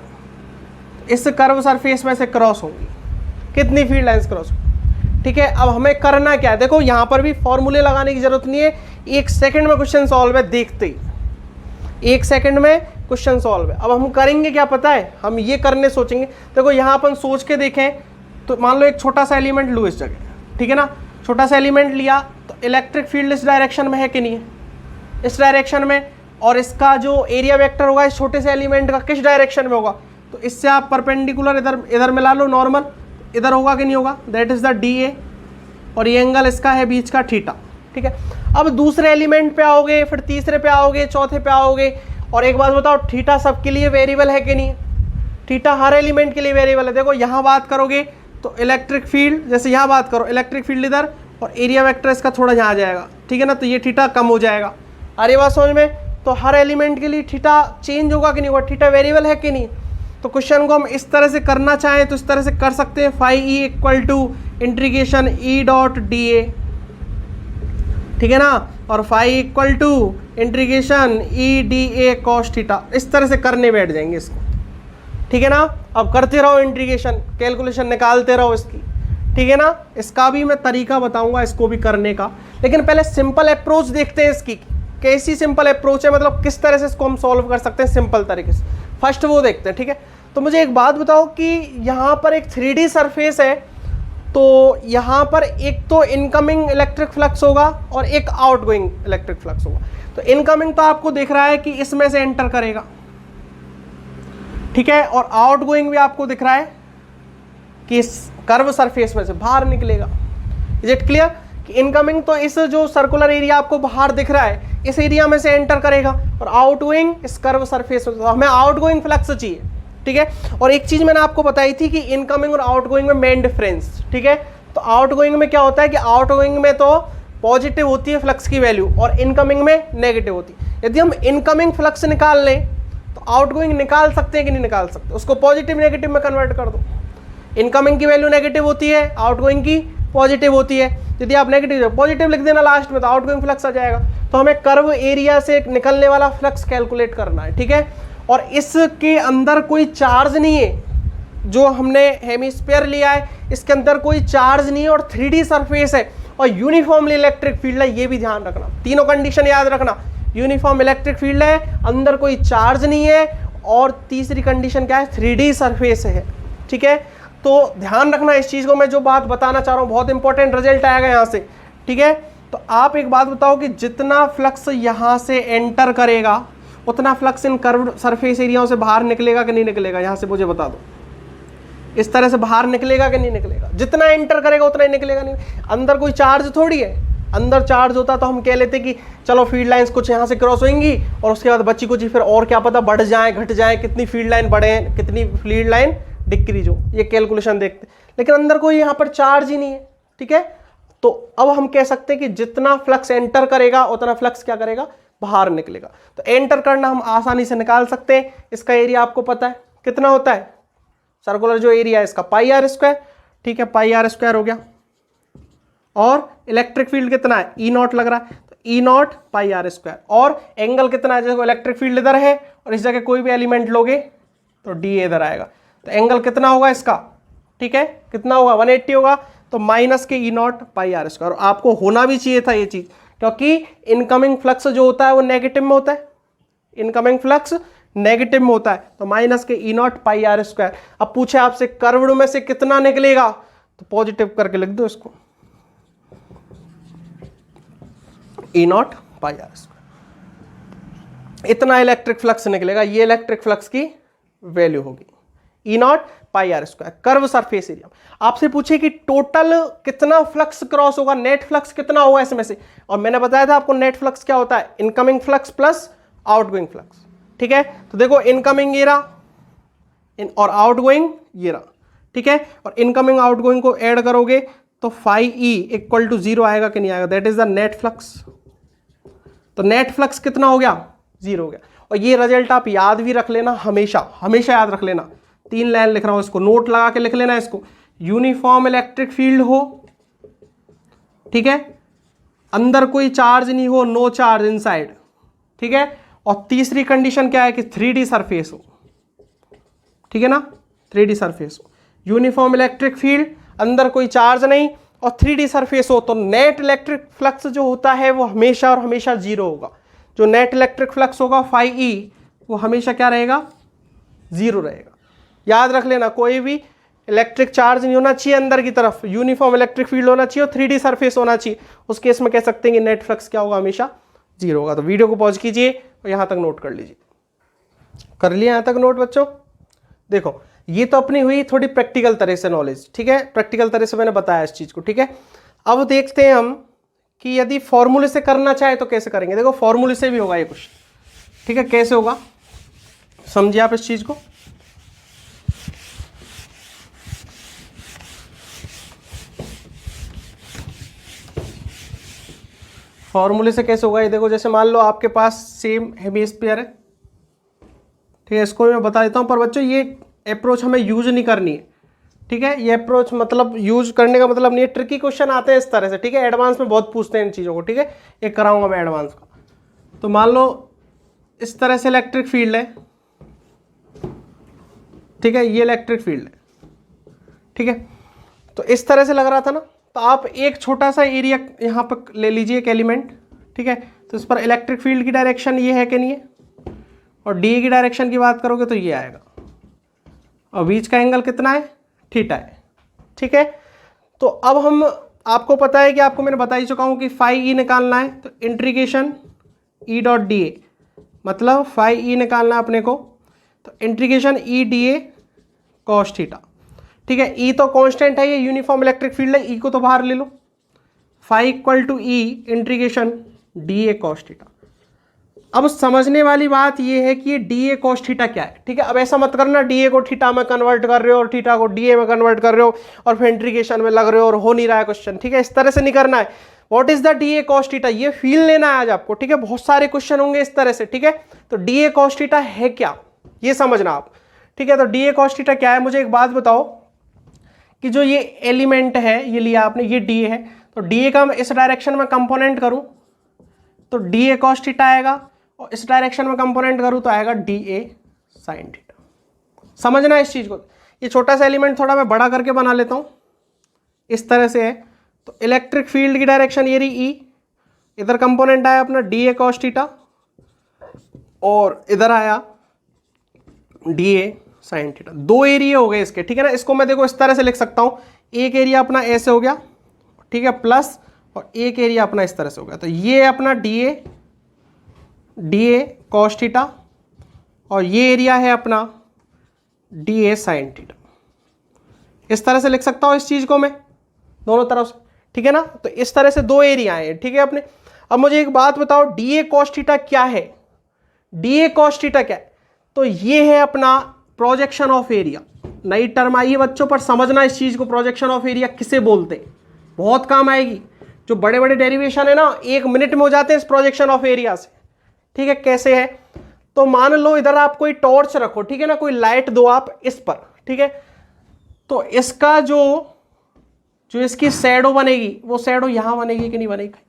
इस कर्व सरफेस में से क्रॉस होंगी, कितनी फील्ड लाइंस क्रॉस, ठीक है। अब हमें करना क्या है, देखो यहाँ पर भी फॉर्मूले लगाने की जरूरत नहीं है, 1 सेकंड में क्वेश्चन सॉल्व है, देखते ही 1 सेकंड में क्वेश्चन सॉल्व है। अब हम करेंगे क्या पता है, हम ये करने सोचेंगे। देखो यहाँ अपन सोच के देखें तो मान लो एक छोटा सा एलिमेंट लो इस जगह, ठीक है ना, छोटा सा एलिमेंट लिया तो इलेक्ट्रिक फील्ड इस डायरेक्शन में है कि नहीं है, इस डायरेक्शन में, और इसका जो एरिया वेक्टर होगा इस छोटे से एलिमेंट का किस डायरेक्शन में होगा, तो इससे आप परपेंडिकुलर इधर मिला लो, नॉर्मल इधर होगा कि नहीं होगा, दैट इज द DA, और ये एंगल इसका है बीच का थीटा, ठीक है। अब दूसरे एलिमेंट पे आओगे, फिर तीसरे पे आओगे, चौथे पे आओगे, और एक बात बताओ, थीटा सबके लिए वेरिएबल है कि नहीं, थीटा हर एलिमेंट के लिए वेरिएबल है। देखो यहाँ बात करोगे तो इलेक्ट्रिक फील्ड, जैसे यहाँ बात करो इलेक्ट्रिक फील्ड इधर और एरिया वेक्टर इसका थोड़ा यहाँ आ जाएगा, ठीक है ना, तो ये थीटा कम हो जाएगा। अरे बात समझ में, तो हर एलिमेंट के लिए थीटा चेंज होगा कि नहीं होगा, थीटा वेरिएबल है कि नहीं। तो क्वेश्चन को हम इस तरह से करना चाहें तो इस तरह से कर सकते हैं, phi E equal to integration E dot D A, ठीक है ना, और phi equal to integration E D A cos theta, इस तरह से करने बैठ जाएंगे इसको, ठीक है ना। अब करते रहो इंटीग्रेशन, कैलकुलेशन निकालते रहो इसकी, ठीक है ना। इसका भी मैं तरीका बताऊंगा इसको भी करने का, लेकिन पहले सिंपल अप्रोच देखते हैं इसकी, कैसी सिंपल अप्रोच है, मतलब किस तरह से इसको हम सॉल्व कर सकते हैं सिंपल तरीके से, फर्स्ट वो देखते हैं, ठीक है। तो मुझे एक बात बताओ कि यहाँ पर एक 3D सरफेस है, तो यहाँ पर एक तो इनकमिंग इलेक्ट्रिक फ्लक्स होगा और एक आउटगोइंग इलेक्ट्रिक फ्लक्स होगा। तो इनकमिंग तो आपको दिख रहा है कि इसमें से एंटर करेगा, ठीक है, और आउटगोइंग भी आपको दिख रहा है कि इस कर्व सरफेस में से बाहर निकलेगा। इज इट क्लियर कि इनकमिंग तो इस जो सर्कुलर एरिया आपको बाहर दिख रहा है इस एरिया में से एंटर करेगा, और आउटगोइंग इस कर्व सरफेस में, तो हमें आउटगोइंग फ्लक्स चाहिए, ठीक है। और एक चीज मैंने आपको बताई थी कि इनकमिंग और आउटगोइंग में मेन डिफरेंस, ठीक है। तो आउटगोइंग में क्या होता है कि आउटगोइंग में तो पॉजिटिव होती है फ्लक्स की वैल्यू और इनकमिंग में नेगेटिव होती है। यदि हम इनकमिंग फ्लक्स निकाल लें तो आउटगोइंग निकाल सकते हैं कि नहीं निकाल सकते, उसको पॉजिटिव नेगेटिव में कन्वर्ट कर दो। इनकमिंग की वैल्यू नेगेटिव होती है, आउटगोइंग की पॉजिटिव होती है। यदि आप नेगेटिव पॉजिटिव लिख देना लास्ट में तो आउटगोइंग फ्लक्स आ जाएगा। तो हमें कर्व एरिया से निकलने वाला फ्लक्स कैलकुलेट करना है, ठीक है। और इसके अंदर कोई चार्ज नहीं है, जो हमने हेमिस्फीयर लिया है इसके अंदर कोई चार्ज नहीं है और 3D सरफेस है और यूनिफॉर्मली इलेक्ट्रिक फील्ड है, ये भी ध्यान रखना, तीनों कंडीशन याद रखना। यूनिफॉर्म इलेक्ट्रिक फील्ड है, अंदर कोई चार्ज नहीं है, और तीसरी कंडीशन क्या है, 3D सरफेस है, ठीक है। तो ध्यान रखना इस चीज को, मैं जो बात बताना चाह रहा हूँ बहुत इंपॉर्टेंट रिजल्ट आएगा यहाँ से, ठीक है। तो आप एक बात बताओ कि जितना फ्लक्स यहाँ से एंटर करेगा उतना फ्लक्स इन कर्व्ड सरफेस एरियाओं से बाहर निकलेगा कि नहीं निकलेगा, यहाँ से मुझे बता दो। इस तरह से बाहर निकलेगा कि नहीं निकलेगा, जितना एंटर करेगा उतना ही निकलेगा। नहीं, अंदर कोई चार्ज थोड़ी है, अंदर चार्ज होता तो हम कह लेते कि चलो फील्ड लाइंस कुछ यहाँ से क्रॉस होंगी और उसके बाद बच्ची कुछ फिर और क्या पता बढ़ जाए घट जाए, कितनी फील्ड लाइन बढ़े कितनी फील्ड लाइन डिक्रीज हो, ये कैलकुलेशन देखते। लेकिन अंदर कोई यहाँ पर चार्ज ही नहीं है, ठीक है। तो अब हम कह सकते हैं कि जितना फ्लक्स एंटर करेगा उतना फ्लक्स क्या करेगा, बाहर निकलेगा। तो एंटर करना हम आसानी से निकाल सकते हैं। इसका एरिया आपको पता है कितना होता है, सर्कुलर जो एरिया है इसका पाई आर स्क्वायर, ठीक है, पाई आर स्क्वायर हो गया। और इलेक्ट्रिक फील्ड कितना है, ई नॉट लग रहा है, तो ई नॉट पाई आर स्क्वायर। और एंगल कितना है, जैसे इलेक्ट्रिक फील्ड इधर है और इस जगह कोई भी एलिमेंट लोगे तो डी इधर आएगा, तो एंगल कितना होगा इसका, ठीक है, कितना होगा 180 होगा, तो माइनस के ई नॉट पाई आर स्क्वायर। आपको होना भी चाहिए था ये चीज, क्योंकि इनकमिंग फ्लक्स जो होता है वो नेगेटिव में होता है, इनकमिंग फ्लक्स नेगेटिव में होता है, तो माइनस के ई नॉट पाई आर स्क्वायर। अब पूछे आपसे कर्व्ड में से कितना निकलेगा, तो पॉजिटिव करके लिख दो इसको, E naught pi R square, इतना इलेक्ट्रिक फ्लक्स निकलेगा, ये इलेक्ट्रिक फ्लक्स की वैल्यू होगी E naught pi R square curve surface area. आपसे पूछे कि टोटल कितना फ्लक्स क्रॉस होगा, नेट फ्लक्स कितना होगा इसमें से, और मैंने बताया था आपको नेट फ्लक्स क्या होता है, incoming flux plus outgoing flux, ठीक है। तो देखो इनकमिंग ये रहा और आउटगोइंग ये रहा, ठीक है, और इनकमिंग आउटगोइंग को ऐड करोगे तो फाई ई इक्वल टू 0 आएगा कि नहीं आएगा, that is the net flux. तो नेट फ्लक्स कितना हो गया, 0 हो गया। और ये रिजल्ट आप याद भी रख लेना, हमेशा हमेशा याद रख लेना, 3 लाइन लिख रहा हूं, इसको नोट लगा के लिख लेना इसको। यूनिफॉर्म इलेक्ट्रिक फील्ड हो, ठीक है, अंदर कोई चार्ज नहीं हो, नो चार्ज इनसाइड, ठीक है, और तीसरी कंडीशन क्या है कि 3D सरफेस हो, ठीक है ना, 3D सरफेस हो, यूनिफॉर्म इलेक्ट्रिक फील्ड, अंदर कोई चार्ज नहीं और 3D सरफेस हो, तो नेट इलेक्ट्रिक फ्लक्स जो होता है वो हमेशा और हमेशा 0 होगा। जो नेट इलेक्ट्रिक फ्लक्स होगा फाई ई वो हमेशा क्या रहेगा, 0 रहेगा। याद रख लेना, कोई भी इलेक्ट्रिक चार्ज नहीं होना चाहिए अंदर की तरफ, यूनिफॉर्म इलेक्ट्रिक फील्ड होना चाहिए और 3D सरफेस होना चाहिए। उस केस में कह सकते हैं कि नेट फ्लक्स क्या होगा, हमेशा 0 होगा। तो वीडियो को पॉज कीजिए और यहां तक नोट कर लीजिए। कर लिया यहां तक नोट बच्चों? देखो ये तो अपनी हुई थोड़ी प्रैक्टिकल तरह से नॉलेज, ठीक है, प्रैक्टिकल तरह से मैंने बताया इस चीज को, ठीक है। अब देखते हैं हम कि यदि फॉर्मूले से करना चाहे तो कैसे करेंगे। देखो फॉर्मूले से भी होगा ये क्वेश्चन, ठीक है। कैसे होगा समझिए आप इस चीज को। फॉर्मूले से कैसे होगा ये देखो, जैसे मान लो आपके पास सेम हेमिस्फीयर है, ठीक है, इसको मैं बता देता हूं। पर बच्चों ये अप्रोच हमें यूज नहीं करनी है, ठीक है। ये अप्रोच मतलब यूज करने का मतलब नहीं है, ट्रिकी क्वेश्चन आते हैं इस तरह से, ठीक है। एडवांस में बहुत पूछते हैं इन चीज़ों को, ठीक है। एक कराऊंगा मैं एडवांस का। तो मान लो इस तरह से इलेक्ट्रिक फील्ड है, ठीक है, ये इलेक्ट्रिक फील्ड है, ठीक है। तो इस तरह से लग रहा था ना, तो आप एक छोटा सा एरिया यहाँ पर ले लीजिए एक एलिमेंट, ठीक है। तो इस पर इलेक्ट्रिक फील्ड की डायरेक्शन ये है कि नहीं है, और डी की डायरेक्शन की बात करोगे तो ये आएगा, और बीच का एंगल कितना है, थीटा है, ठीक है। तो अब हम, आपको पता है कि आपको मैंने बता ही चुका हूं कि फाई ई निकालना है, तो इंटीग्रेशन ई डॉट डी ए, मतलब फाई ई निकालना है अपने को, तो integration E D A cos theta, ठीक है। ई तो कांस्टेंट है, ये यूनिफॉर्म इलेक्ट्रिक फील्ड है, ई को तो बाहर ले लो, phi equal to E integration D A cos theta. अब समझने वाली बात ये है कि ये डी ए कॉस थीटा क्या है, ठीक है। अब ऐसा मत करना डी ए को थीटा में कन्वर्ट कर रहे हो और थीटा को डी ए में कन्वर्ट कर रहे हो और फिर इंटीग्रेशन में लग रहे हो और हो नहीं रहा है क्वेश्चन, ठीक है। इस तरह से नहीं करना है। What is the D A cos theta, ये फील लेना है आज आपको, ठीक है। बहुत सारे क्वेश्चन होंगे इस तरह से, ठीक है। तो डी ए कॉस थीटा है क्या, ये समझना आप, ठीक है। तो डी ए कॉस थीटा क्या है, मुझे एक बात बताओ कि जो ये एलिमेंट है ये लिया आपने, ये डी ए है, तो डी ए का इस डायरेक्शन में कंपोनेंट करूं तो डी ए कॉस थीटा आएगा, और इस डायरेक्शन में कंपोनेंट करूं तो आएगा डी ए साइन थीटा। समझना इस चीज को। ये छोटा सा एलिमेंट थोड़ा मैं बड़ा करके बना लेता हूं, इस तरह से है। तो इलेक्ट्रिक फील्ड की डायरेक्शन ये रही ई, इधर कंपोनेंट आया अपना डी ए कॉस थीटा, और इधर आया डी ए साइन थीटा। दो एरिया हो गए इसके, ठीक है ना। इसको मैं देखो इस तरह से लिख सकता हूं, एक एरिया अपना ऐसे हो गया, ठीक है, प्लस, और एक एरिया अपना इस तरह से हो गया। तो ये अपना डी ए कॉस थीटा, और ये एरिया है अपना डी ए साइन थीटा। इस तरह से लिख सकता हूं इस चीज को मैं दोनों तरफ से, ठीक है ना। तो इस तरह से दो एरिया हैं, ठीक है अपने। अब मुझे एक बात बताओ, डी ए कॉस थीटा क्या है, डी ए कॉस थीटा क्या है? तो ये है अपना प्रोजेक्शन ऑफ एरिया। नई टर्म आई है बच्चों, पर समझना इस चीज को, प्रोजेक्शन ऑफ एरिया किसे बोलते हैं, बहुत काम आएगी। जो बड़े बड़े डेरिवेशन है ना, 1 मिनट में हो जाते हैं इस प्रोजेक्शन ऑफ एरिया से, ठीक है। कैसे है, तो मान लो इधर आप कोई टॉर्च रखो, ठीक है ना, कोई लाइट दो आप इस पर, ठीक है। तो इसका जो इसकी शैडो बनेगी, वो शैडो यहां बनेगी कि नहीं बनेगी,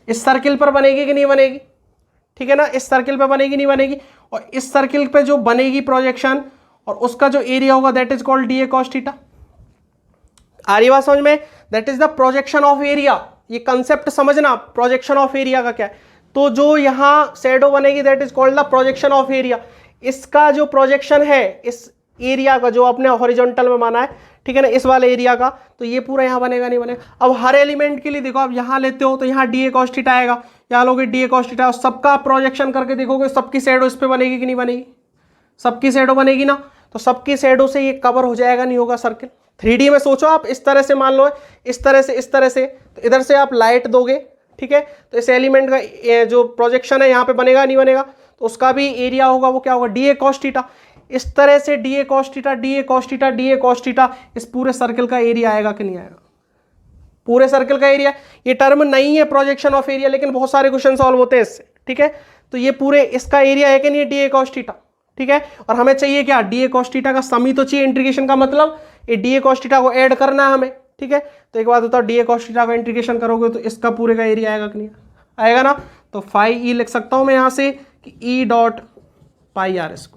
इस सर्किल पर बनेगी कि नहीं बनेगी, ठीक है ना। इस सर्किल पे बनेगी नहीं बनेगी, और इस सर्किल पे जो बनेगी प्रोजेक्शन, और उसका जो एरिया होगा that is called D A cos theta. आ रही बात समझ में? That is the projection of area. ये कंसेप्ट समझना, प्रोजेक्शन ऑफ एरिया का क्या है। तो जो यहां शैडो बनेगी that is called the projection of area. इसका जो प्रोजेक्शन है इस एरिया का, जो आपने हॉरिजॉन्टल में माना है, ठीक है ना, इस वाले एरिया का, तो ये पूरा यहां बनेगा नहीं बनेगा। अब हर एलिमेंट के लिए देखो, आप यहां लेते हो तो यहां डी ए कॉस थीटा आएगा, यहाँ लोगे डी ए कॉस थीटा, और सबका प्रोजेक्शन करके देखोगे सबकी शैडो इस पे बनेगी कि नहीं बनेगी, सबकी शैडो बनेगी ना। तो सबकी शैडो से ये कवर हो जाएगा, नहीं होगा सर्किल। 3D में सोचो आप, इस तरह से मान लो, इस तरह से, तो इधर से आप लाइट दोगे, ठीक है। तो इस एलिमेंट का जो प्रोजेक्शन है यहाँ पे बनेगा नहीं बनेगा, तो उसका भी एरिया होगा, वो क्या होगा, डी ए कॉस थीटा। इस तरह से D A cos theta, D A cos theta, D A cos theta, इस पूरे सर्किल का एरिया आएगा कि नहीं आएगा, पूरे सर्किल का एरिया। ये टर्म नहीं है प्रोजेक्शन ऑफ एरिया, लेकिन बहुत सारे क्वेश्चन सॉल्व होते हैं इससे, ठीक है। तो ये पूरे इसका एरिया है कि नहीं, डी ए कॉस थीटा, ठीक है। और हमें चाहिए क्या, डी ए कॉस थीटा का सम ही तो चाहिए। इंटीग्रेशन का मतलब ये डी ए कॉस थीटा को ऐड करना है हमें, ठीक है। तो एक बात बताओ, डी ए कॉस थीटा का इंटीग्रेशन करोगे तो इसका पूरे का एरिया आएगा कि नहीं आएगा ना। तो फाई ई लिख सकता हूं मैं यहां से कि E dot pi R square,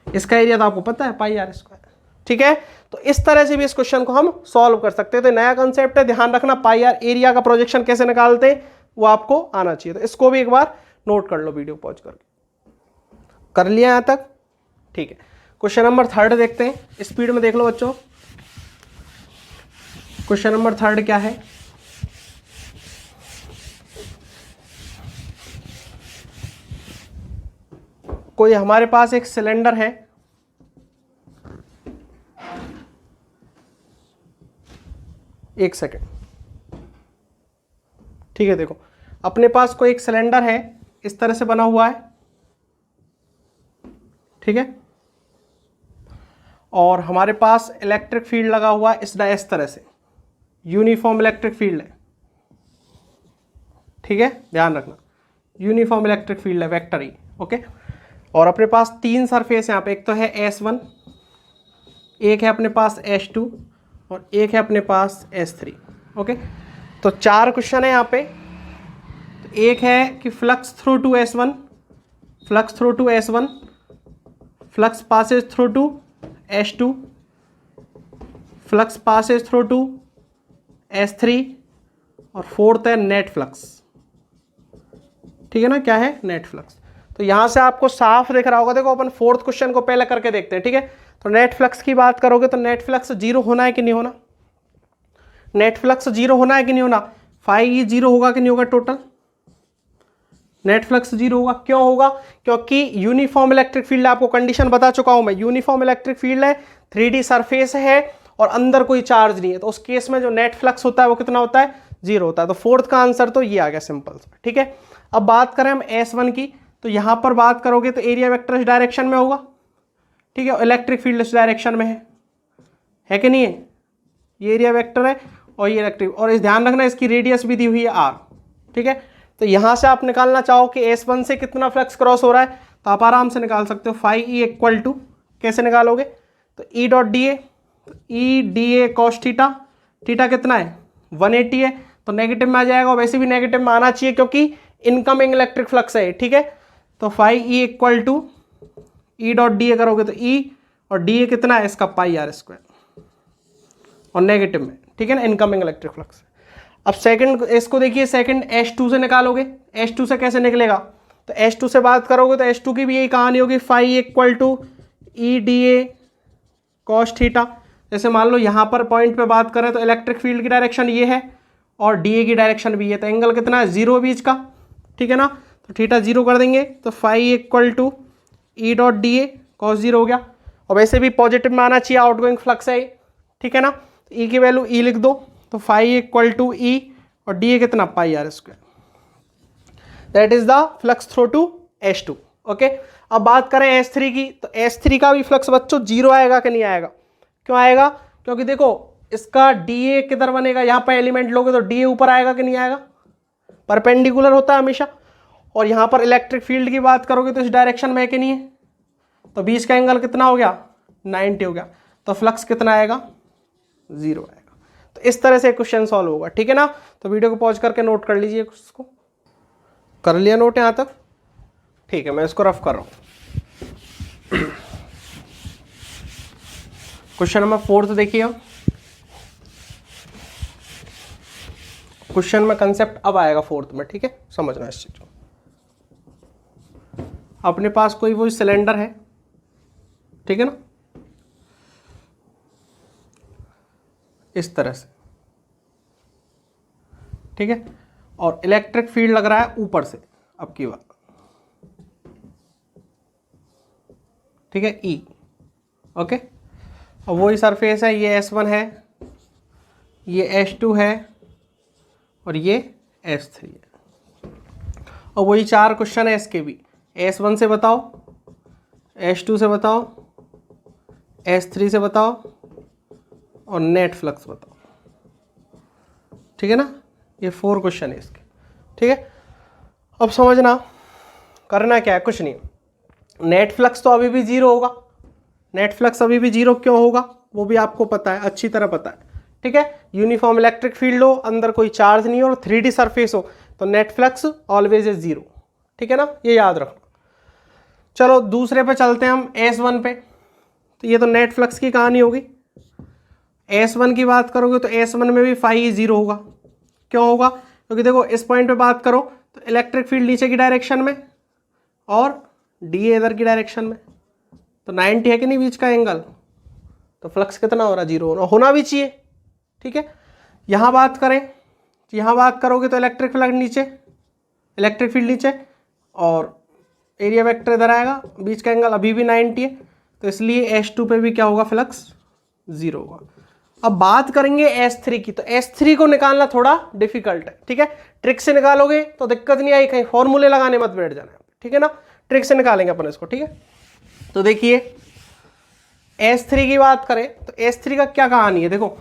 इसका एरिया तो आपको पता है पाई आर स्क्वायर, ठीक है। तो इस तरह से भी इस क्वेश्चन को हम सॉल्व कर सकते हैं। तो नया कंसेप्ट है, ध्यान रखना, पाई आर एरिया का प्रोजेक्शन कैसे निकालते हैं वो आपको आना चाहिए। तो इसको भी एक बार नोट कर लो वीडियो पॉज करके। कर लिया यहाँ तक? ठीक है, क्वेश्चन नंबर 3 देखते हैं, स्पीड में देख लो बच्चों। क्वेश्चन नंबर 3 क्या है? कोई हमारे पास एक सिलेंडर है, एक सेकेंड, ठीक है। देखो अपने पास कोई एक सिलेंडर है, इस तरह से बना हुआ है, ठीक है, और हमारे पास इलेक्ट्रिक फील्ड लगा हुआ है इस तरह से, यूनिफॉर्म इलेक्ट्रिक फील्ड है, ठीक है, ध्यान रखना यूनिफॉर्म इलेक्ट्रिक फील्ड है, वेक्टर ई, ओके। और अपने पास 3 सरफेस यहाँ पे, एक तो है S1, एक है अपने पास S2 और एक है अपने पास S3, ओके। तो 4 क्वेश्चन है यहाँ पे। तो एक है कि flux through to S1, flux through to S1, flux passes through to S2, flux passes through to S3 और फोर्थ है नेट फ्लक्स, ठीक है ना, क्या है? Net flux. तो यहां से आपको साफ दिख रहा होगा। देखो अपन 4th क्वेश्चन को पहले करके देखते हैं, ठीक है। तो नेट फ्लक्स की बात करोगे तो नेट फ्लक्स 0 होना है कि नहीं होना? नेट फ्लक्स 0 होना है कि नहीं होना? फाई 0 होगा कि नहीं होगा? टोटल नेट फ्लक्स 0 होगा। क्यों होगा? क्योंकि यूनिफॉर्म इलेक्ट्रिक फील्ड, आपको कंडीशन बता चुका हूं मैं, यूनिफॉर्म इलेक्ट्रिक फील्ड है, 3D सरफेस है और अंदर कोई चार्ज नहीं है, तो उस केस में जो नेट फ्लक्स होता है वो कितना होता है? 0 होता है। तो 4th का आंसर तो ये आ गया, सिंपल, ठीक है। अब बात करें हम S1 की, तो यहां पर बात करोगे तो एरिया वेक्टर इस डायरेक्शन में होगा, ठीक है, इलेक्ट्रिक फील्ड इस डायरेक्शन में है कि नहीं है? ये एरिया वेक्टर है और ये इलेक्ट्रिक, और इस ध्यान रखना इसकी रेडियस भी दी हुई है R, ठीक है। तो यहां से आप निकालना चाहो कि S1 से कितना फ्लक्स क्रॉस हो रहा है, तो आप आराम से निकाल सकते हो। फाई E इक्वल टू, कैसे निकालोगे? तो E dot D A, E D A cos theta, theta कितना है? 180 है, तो नेगेटिव में आ जाएगा, और वैसे भी नेगेटिव में आना चाहिए क्योंकि इनकमिंग इलेक्ट्रिक फ्लक्स है, ठीक है। तो phi E equal to E dot D A करोगे तो E, और डी ए कितना है इसका? पाई R स्क्वायर, और नेगेटिव में, ठीक है ना, इनकमिंग इलेक्ट्रिक फ्लक्स। अब सेकंड इसको देखिए, सेकंड S2 से निकालोगे। S2 से कैसे निकलेगा? तो S2 से बात करोगे तो S2 की भी यही कहानी होगी, phi equal to E D A cos theta. जैसे मान लो यहाँ पर पॉइंट पे बात करें तो इलेक्ट्रिक फील्ड की डायरेक्शन ये है और डी ए की डायरेक्शन भी है, तो एंगल कितना है? 0 बीच का, ठीक है ना। तो थीटा 0 कर देंगे, तो phi equal to E dot D A cos 0 हो गया, और वैसे भी पॉजिटिव में आना चाहिए, आउटगोइंग फ्लक्स है, ठीक है ना। तो ई की वैल्यू ई लिख दो, तो फाई इक्वल टू ई, और डी ए कितना? Pi R square. That is the flux through to S2, okay. अब बात करें S3 की, तो S3 का भी फ्लक्स बच्चों 0 आएगा कि नहीं आएगा? क्यों आएगा? क्योंकि देखो इसका DA किधर बनेगा, यहाँ पर एलिमेंट लोगे तो DA ऊपर आएगा कि नहीं आएगा? परपेंडिकुलर होता है हमेशा। और यहाँ पर इलेक्ट्रिक फील्ड की बात करोगे तो इस डायरेक्शन में है कि नहीं है? तो बीच का एंगल कितना हो गया? 90 हो गया, तो फ्लक्स कितना आएगा? 0 आएगा। तो इस तरह से क्वेश्चन सॉल्व होगा, ठीक है ना। तो वीडियो को पॉज करके नोट कर लीजिए, उसको कर लिया नोट यहाँ तक? ठीक है, मैं इसको रफ कर रहा हूँ। क्वेश्चन नंबर 4 देखिए। क्वेश्चन में कंसेप्ट अब आएगा 4th में, ठीक है, समझना इस चीज को। अपने पास कोई वो सिलेंडर है, ठीक है ना, इस तरह से, ठीक है, और इलेक्ट्रिक फील्ड लग रहा है ऊपर से, अब की बात, ठीक है, E, ओके। और वही सरफेस है, ये S1 है, ये S2 है और ये S3 है, और वही 4 क्वेश्चन है इसके भी। S1 से बताओ, S2 से बताओ, S3 से बताओ और नेट फ्लक्स बताओ, ठीक है ना। ये 4 क्वेश्चन है इसके, ठीक है। अब समझना करना क्या है, कुछ नहीं। नेट फ्लक्स तो अभी भी 0 होगा, नेट फ्लक्स अभी भी 0 क्यों होगा वो भी आपको पता है, अच्छी तरह पता है, ठीक है। यूनिफॉर्म इलेक्ट्रिक फील्ड हो, अंदर कोई चार्ज नहीं हो और 3D सरफेस हो, तो नेट फ्लक्स ऑलवेज इज 0, ठीक है ना, ये याद रखना। चलो दूसरे पे चलते हैं हम, S1 पे। तो ये तो नेट फ्लक्स की कहानी होगी। S1 की बात करोगे तो S1 में भी फाई 0 होगा। क्यों होगा? क्योंकि देखो इस पॉइंट पे बात करो तो इलेक्ट्रिक फील्ड नीचे की डायरेक्शन में और डी ए इधर की डायरेक्शन में, तो 90 है कि नहीं बीच का एंगल, तो फ्लक्स कितना हो रहा है, 0 होना भी चाहिए। ठीक है, यहाँ बात करें, यहाँ बात करोगे तो इलेक्ट्रिक फ्लक्स नीचे, इलेक्ट्रिक फील्ड नीचे, और एरिया वेक्टर इधर आएगा, बीच का एंगल अभी भी 90 है, तो इसलिए S2 पे भी क्या होगा, फ्लक्स 0 होगा। अब बात करेंगे S3 की, तो S3 को निकालना थोड़ा डिफिकल्ट है। ठीक है, ट्रिक से निकालोगे तो दिक्कत नहीं आई, कहीं फॉर्मूले लगाने मत बैठ जाना। ठीक है ना, ट्रिक से निकालेंगे अपन इसको। ठीक है, तो देखिए S3 की बात करें तो S3 का क्या कहानी है, देखो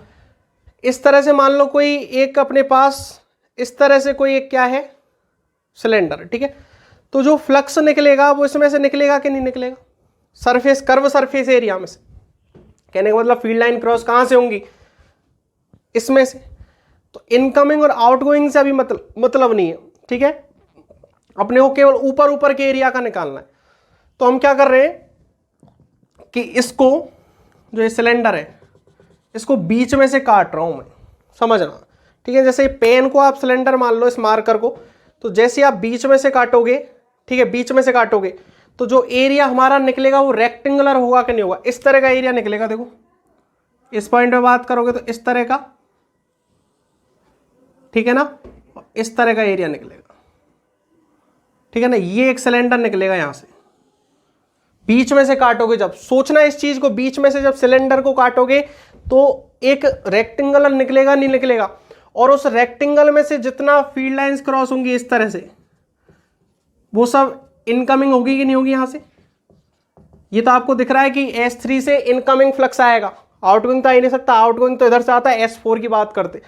इस तरह से मान लो कोई एक अपने पास इस तरह से कोई एक क्या है, सिलेंडर। ठीक है, तो जो फ्लक्स निकलेगा वो इसमें से निकलेगा कि नहीं निकलेगा, सरफेस कर्व सरफेस एरिया में से। कहने का मतलब फील्ड लाइन क्रॉस कहां से होंगी, इसमें से। तो इनकमिंग और आउटगोइंग से अभी मतलब नहीं है। ठीक है, अपने को केवल ऊपर ऊपर के एरिया का निकालना है। तो हम क्या कर रहे हैं कि इसको, जो ये सिलेंडर है, इसको बीच में से काट रहा हूं मैं, समझना। ठीक है, जैसे पेन को आप सिलेंडर मान लो, इस मार्कर को, तो जैसे आप बीच में से काटोगे, ठीक है, बीच में से काटोगे तो जो एरिया हमारा निकलेगा वो रेक्टेंगुलर होगा कि नहीं होगा, इस तरह का एरिया निकलेगा। देखो इस पॉइंट पे बात करोगे तो इस तरह का, ठीक है ना, इस तरह का एरिया निकलेगा। ठीक है ना, ये एक सिलेंडर निकलेगा यहां से, बीच में से काटोगे जब, सोचना इस चीज को, बीच में से जब सिलेंडर को काटोगे तो एक रेक्टेंगुलर निकलेगा नहीं निकलेगा, और उस रेक्टेंगल में से जितना फील्ड लाइंस क्रॉस होंगी इस तरह से, वो सब इनकमिंग होगी कि नहीं होगी यहां से। ये तो आपको दिख रहा है कि S3 से इनकमिंग फ्लक्स आएगा, आउटगोइंग तो आ ही नहीं सकता, आउटगोइंग तो इधर से आता है, S4 की बात करते।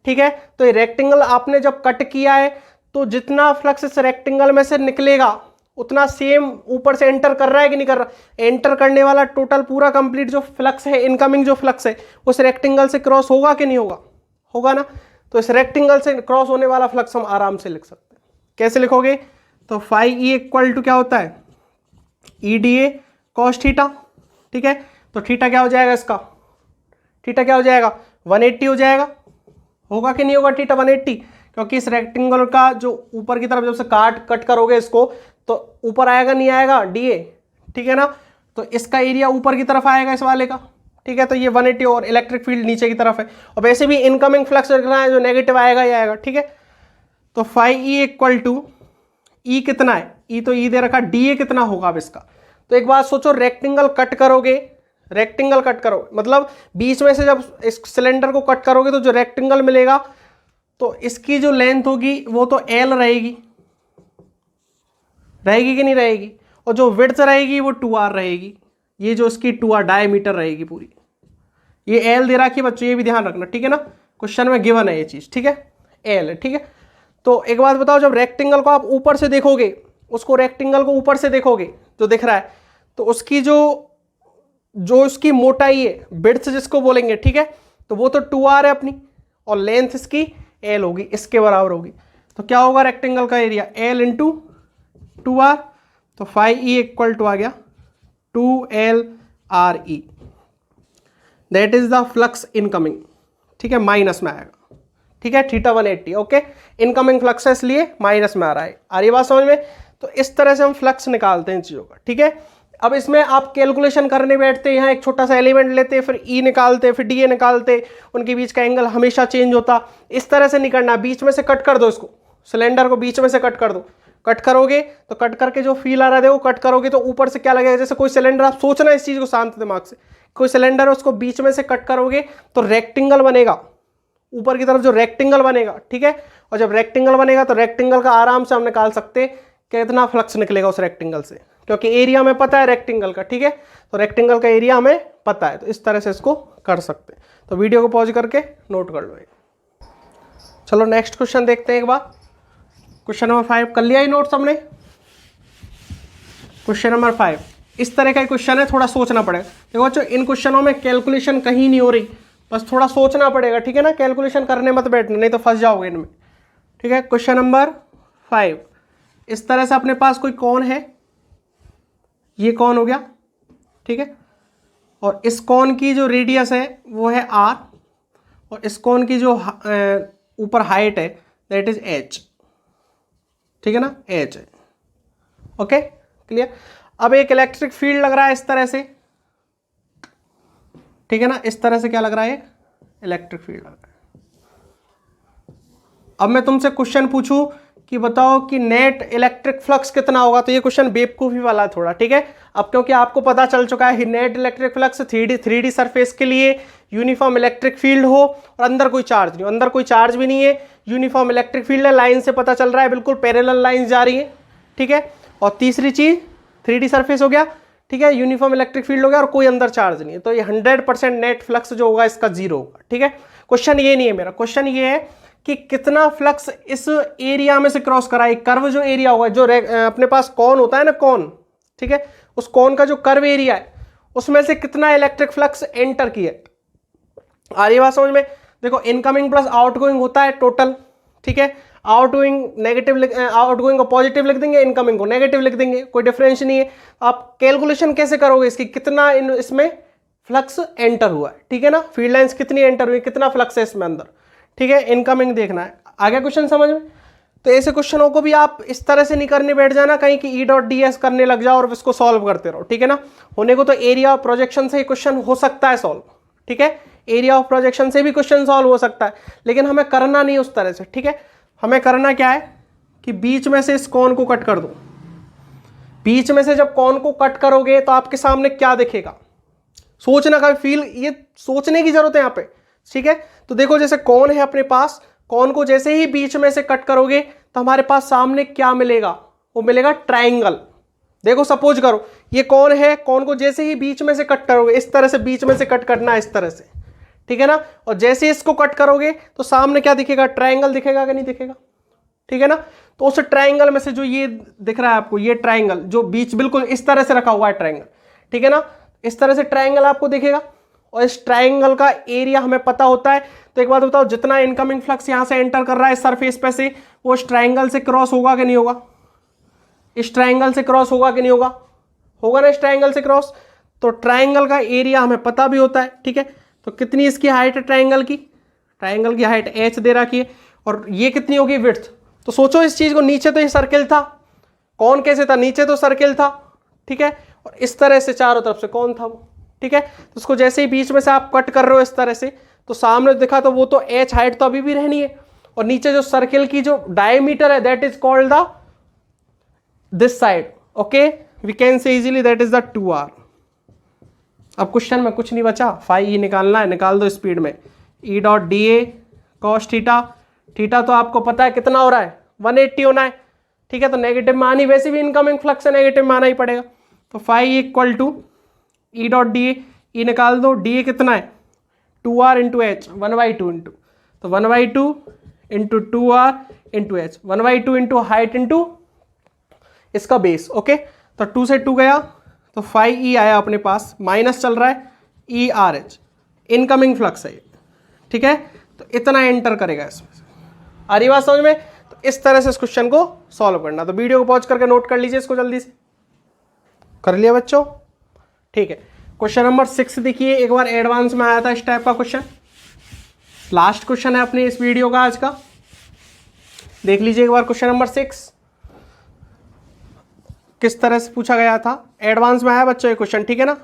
ठीक है, तो ये रेक्टेंगल आपने जब कट किया है तो जितना फ्लक्स इस रेक्टेंगल में से निकलेगा उतना सेम ऊपर से एंटर कर रहा है कि नहीं कर रहा, एंटर करने वाला टोटल पूरा कंप्लीट जो फ्लक्स है, इनकमिंग जो फ्लक्स है, उस रेक्टेंगल से क्रॉस होगा कि नहीं होगा, होगा ना। तो इस रेक्टेंगल से क्रॉस होने वाला फ्लक्स हम आराम से लिख सकते हैं। कैसे लिखोगे, तो फाई ई इक्वल टू क्या होता है, ई डी ए कॉस थीटा। ठीक है, तो थीटा क्या हो जाएगा इसका, थीटा क्या हो जाएगा, 180 हो जाएगा, होगा कि नहीं होगा थीटा 180, क्योंकि इस रेक्टेंगल का जो ऊपर की तरफ जब से कट करोगे इसको तो ऊपर आएगा नहीं आएगा डी ए। ठीक है ना, तो इसका एरिया ऊपर की तरफ आएगा इस वाले का। ठीक है, तो ये 180 और इलेक्ट्रिक फील्ड नीचे की तरफ है, और वैसे भी इनकमिंग फ्लक्स रखना है जो नेगेटिव आएगा ही आएगा। ठीक है, तो फाई ई इक्वल टू ई कितना है, ई तो ई दे रखा, डी ए कितना होगा अब इसका। तो एक बात सोचो, रेक्टेंगल कट करोगे, रेक्टेंगल कट करो मतलब बीच में से जब इस सिलेंडर को कट करोगे तो जो रेक्टेंगल मिलेगा तो इसकी जो लेंथ होगी वो तो एल रहेगी, रहेगी कि नहीं रहेगी, और जो विड्थ रहेगी वो 2r रहेगी, ये जो इसकी 2r डायमीटर रहेगी पूरी। ये एल दे रखी है बच्चों, ये भी ध्यान रखना। ठीक है ना, क्वेश्चन में गिवन है ये चीज। ठीक है, एल है। ठीक है, तो एक बात बताओ, जब रेक्टेंगल को आप ऊपर से देखोगे, उसको रेक्टेंगल को ऊपर से देखोगे जो दिख रहा है, तो उसकी जो उसकी मोटाई है, विड्थ जिसको बोलेंगे, ठीक है, तो वो तो 2r है अपनी, और लेंथ इसकी एल होगी, इसके बराबर होगी। तो क्या होगा रेक्टेंगल का एरिया, एल इंटू 2r, तो फाई ई इक्वल टू आ गया 2LRE, that is the flux incoming. ठीक है, माइनस में आएगा। ठीक है, थीटा 180, ओके, इनकमिंग फ्लक्स है इसलिए माइनस में आ रहा है। आ रही बात समझ में। तो इस तरह से हम फ्लक्स निकालते हैं चीजों का। ठीक है, अब इसमें आप कैलकुलेशन करने बैठते हैं, यहाँ एक छोटा सा एलिमेंट लेते, फिर ई निकालते, फिर डी ए निकालते, उनके बीच का एंगल हमेशा चेंज होता। इस तरह से नहीं करना, बीच में से कट कर दो इसको, सिलेंडर को बीच में से कट कर दो। कट करोगे तो कट करके जो फील आ रहा है वो कट करोगे तो ऊपर से क्या लगेगा, जैसे कोई सिलेंडर, आप सोचना इस चीज को शांत दिमाग से, कोई सिलेंडर है उसको बीच में से कट करोगे तो रेक्टेंगल बनेगा, ऊपर की तरफ जो रेक्टेंगल बनेगा। ठीक है, और जब रेक्टेंगल बनेगा तो रेक्टेंगल का आराम से हम निकाल सकते कितना फ्लक्स निकलेगा उस रेक्टेंगल से, क्योंकि एरिया हमें पता है रेक्टेंगल का। ठीक है, तो रेक्टेंगल का एरिया हमें पता है, तो इस तरह से इसको कर सकते हैं। तो वीडियो को पॉज करके नोट कर लो। चलो नेक्स्ट क्वेश्चन देखते हैं एक बार। क्वेश्चन नंबर 5 कर लिया ही नोट सबने। क्वेश्चन नंबर 5 इस तरह का क्वेश्चन है, थोड़ा सोचना पड़ेगा। देखो बच्चों, इन क्वेश्चनों में कैलकुलेशन कहीं नहीं हो रही, बस थोड़ा सोचना पड़ेगा। ठीक है ना, कैलकुलेशन करने मत बैठना, नहीं तो फंस जाओगे इनमें। ठीक है, क्वेश्चन नंबर 5 इस तरह से अपने पास कोई कौन है, ये कौन हो गया। ठीक है, और इस कौन की जो रेडियस है वो है r, और इस कौन की जो ऊपर हाइट है दैट इज h। ठीक है ना, h है। Okay, clear. अब एक इलेक्ट्रिक फील्ड लग रहा है इस तरह से, ठीक है ना, इस तरह से क्या लग रहा है, इलेक्ट्रिक फील्ड लग रहा है। अब मैं तुमसे क्वेश्चन पूछूं कि बताओ कि नेट इलेक्ट्रिक फ्लक्स कितना होगा, तो ये क्वेश्चन बेवकूफी वाला है थोड़ा, ठीक है। अब क्योंकि आपको पता चल चुका है net electric flux 3D surface के लिए यूनिफॉर्म इलेक्ट्रिक फील्ड हो और अंदर कोई चार्ज नहीं हो, अंदर कोई चार्ज भी नहीं है, यूनिफॉर्म इलेक्ट्रिक फील्ड है, लाइन से पता चल रहा है, बिल्कुल पैरेलल लाइन जा रही है, ठीक है। और तीसरी चीज 3D सरफेस हो गया, ठीक है, यूनिफॉर्म इलेक्ट्रिक फील्ड हो गया और कोई अंदर चार्ज नहीं है, तो ये 100% नेट फ्लक्स जो होगा इसका 0 होगा, ठीक है। क्वेश्चन ये नहीं है मेरा, क्वेश्चन ये है कि कितना फ्लक्स इस एरिया में से क्रॉस करा है। कर्व जो एरिया होगा, जो अपने पास कौन होता है ना, कौन, ठीक है, उस कौन का जो कर्व एरिया है उसमें से कितना इलेक्ट्रिक फ्लक्स एंटर किया है। आ रही बात समझ में? देखो इनकमिंग प्लस आउटगोइंग होता है टोटल, ठीक है, आउटगोइंग नेगेटिव, आउटगोइंग को पॉजिटिव लिख देंगे, इनकमिंग को नेगेटिव लिख देंगे, कोई डिफरेंस नहीं है। आप कैलकुलेशन कैसे करोगे इसकी, कितना इसमें फ्लक्स एंटर हुआ है, ठीक है ना, फील्ड लाइंस कितनी एंटर हुई, कितना फ्लक्स है इसमें अंदर, ठीक है, इनकमिंग देखना है। आ गया क्वेश्चन समझ में? तो ऐसे क्वेश्चनों को भी आप इस तरह से नहीं करने बैठ जाना कहीं कि E.ds करने लग जाओ और इसको सॉल्व करते रहो, ठीक है ना। होने को तो एरिया ऑफ प्रोजेक्शन से ही क्वेश्चन हो सकता है सॉल्व, ठीक है, एरिया ऑफ प्रोजेक्शन से भी क्वेश्चन सॉल्व हो सकता है, लेकिन हमें करना नहीं उस तरह से, ठीक है। हमें करना क्या है कि बीच में से इस कॉन को कट कर दो। बीच में से जब कॉन को कट करोगे तो आपके सामने क्या दिखेगा, सोचना का फील, ये सोचने की जरूरत है यहाँ पे, ठीक है। तो देखो जैसे कॉन है अपने पास, कॉन को जैसे ही बीच में से कट करोगे तो हमारे पास सामने क्या मिलेगा, वो मिलेगा ट्राइंगल। देखो सपोज करो ये कौन है, कौन को जैसे ही बीच में से कट करोगे, इस तरह से बीच में से कट करना है, इस तरह से, ठीक है ना, और जैसे इसको कट करोगे तो सामने क्या दिखेगा, ट्राइंगल दिखेगा कि नहीं दिखेगा, ठीक है ना। तो उस ट्राइंगल में से जो ये दिख रहा है आपको, ये ट्राइंगल जो बीच बिल्कुल इस तरह से रखा हुआ है ट्राइंगल, ठीक है ना, इस तरह से ट्राइंगल आपको दिखेगा और इस ट्राइंगल का एरिया हमें पता होता है। तो एक बात बताओ, जितना इनकमिंग फ्लक्स यहां से एंटर कर रहा है सरफेस पे से, वो इस ट्राइंगल से क्रॉस होगा कि नहीं होगा, इस ट्राइंगल से क्रॉस होगा कि नहीं होगा, होगा ना इस ट्राइंगल से क्रॉस। तो ट्राइंगल का एरिया हमें पता भी होता है, ठीक है। तो कितनी इसकी हाइट है ट्राइंगल की हाइट h दे रखी है, और ये कितनी होगी विड्थ। तो सोचो इस चीज को, नीचे तो ये सर्किल था, कौन कैसे था, नीचे तो सर्किल था, ठीक है, और इस तरह से चारों तरफ से कौन था वो, ठीक है। तो उसको जैसे ही बीच में से आप कट कर रहे हो इस तरह से, तो सामने दिखा तो वो तो h हाइट तो अभी भी रहनी है, और नीचे जो सर्किल की जो डायमीटर है that is called the this side, okay, we can say easily that is the 2r। अब क्वेश्चन में कुछ नहीं बचा, फाई ई निकालना है, निकाल दो स्पीड में। E.da cos थीटा, थीटा तो आपको पता है कितना हो रहा है, 180 होना है, ठीक है। तो नेगेटिव में आनी, वैसे भी इनकमिंग फ्लक्स है, नेगेटिव में आना ही पड़ेगा। तो फाई इक्वल टू E.da, ई निकाल दो, da कितना है 2r इंटू एच, 1/2 इंटू, तो 1/2 into 2r into H, 1/2 into height into इसका बेस, ओके। तो 2 से 2 गया तो 5e आया अपने पास, माइनस चल रहा है ERH, इनकमिंग फ्लक्स है ये, ठीक है। तो इतना एंटर करेगा इसमें, आ रही बात समझ में? तो इस तरह से इस क्वेश्चन को सॉल्व करना। तो वीडियो को पॉज करके नोट कर लीजिए इसको, जल्दी से कर लिया बच्चों, ठीक है। क्वेश्चन नंबर 6 देखिए, एक बार एडवांस में आया था इस टाइप का क्वेश्चन, लास्ट क्वेश्चन है अपने इस वीडियो का आज का, देख लीजिए एक बार क्वेश्चन नंबर 6 किस तरह से पूछा गया था। एडवांस में आया बच्चों ये क्वेश्चन, ठीक है ना,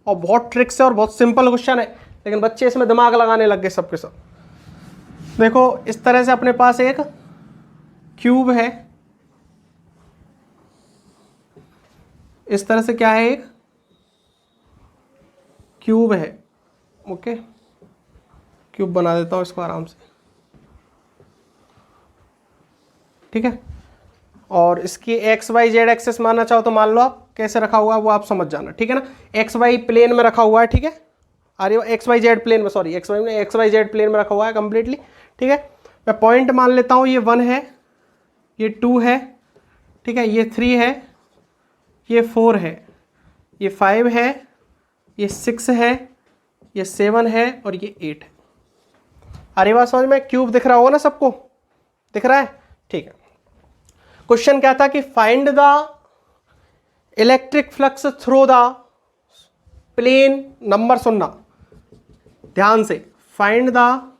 और बहुत ट्रिक्स है और बहुत सिंपल क्वेश्चन है, लेकिन बच्चे इसमें दिमाग लगाने लग गए सबके सब। देखो इस तरह से अपने पास एक क्यूब है, इस तरह से क्या है, एक क्यूब है, ओके, क्यूब बना देता हूं इसको आराम से, ठीक है। और इसकी एक्स वाई जेड एक्सेस मानना चाहो तो मान लो, आप कैसे रखा हुआ है वो आप समझ जाना, ठीक है ना। एक्स वाई प्लेन में रखा हुआ है, ठीक है, अरे एक्स वाई जेड प्लेन में, sorry X Y Z plane में रखा हुआ है कंप्लीटली, ठीक है। मैं पॉइंट मान लेता हूँ, ये 1 है, ये 2 है, ठीक है, ये 3 है, ये 4 है, ये 5 है, ये 6 है, ये 7 है और ये 8 है। अरे बात समझ में? क्यूब दिख रहा होगा ना सबको, दिख रहा है, ठीक है। क्वेश्चन क्या था कि find the electric flux through the plane, number सुनना ध्यान से, find the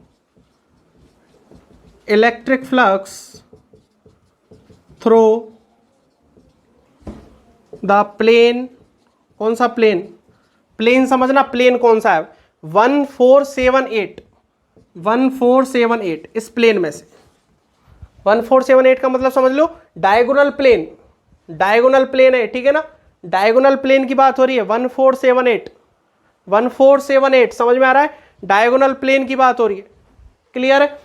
electric flux through the plane, कौन सा प्लेन, प्लेन समझना, प्लेन कौन सा है, 1478, 1478 इस प्लेन में से 1478 का मतलब समझ लो डायगोनल प्लेन, डायगोनल प्लेन है, ठीक है ना, डायगोनल प्लेन की बात हो रही है, 1478, 1478 समझ में आ रहा है, डायगोनल प्लेन की बात हो रही है, क्लियर है।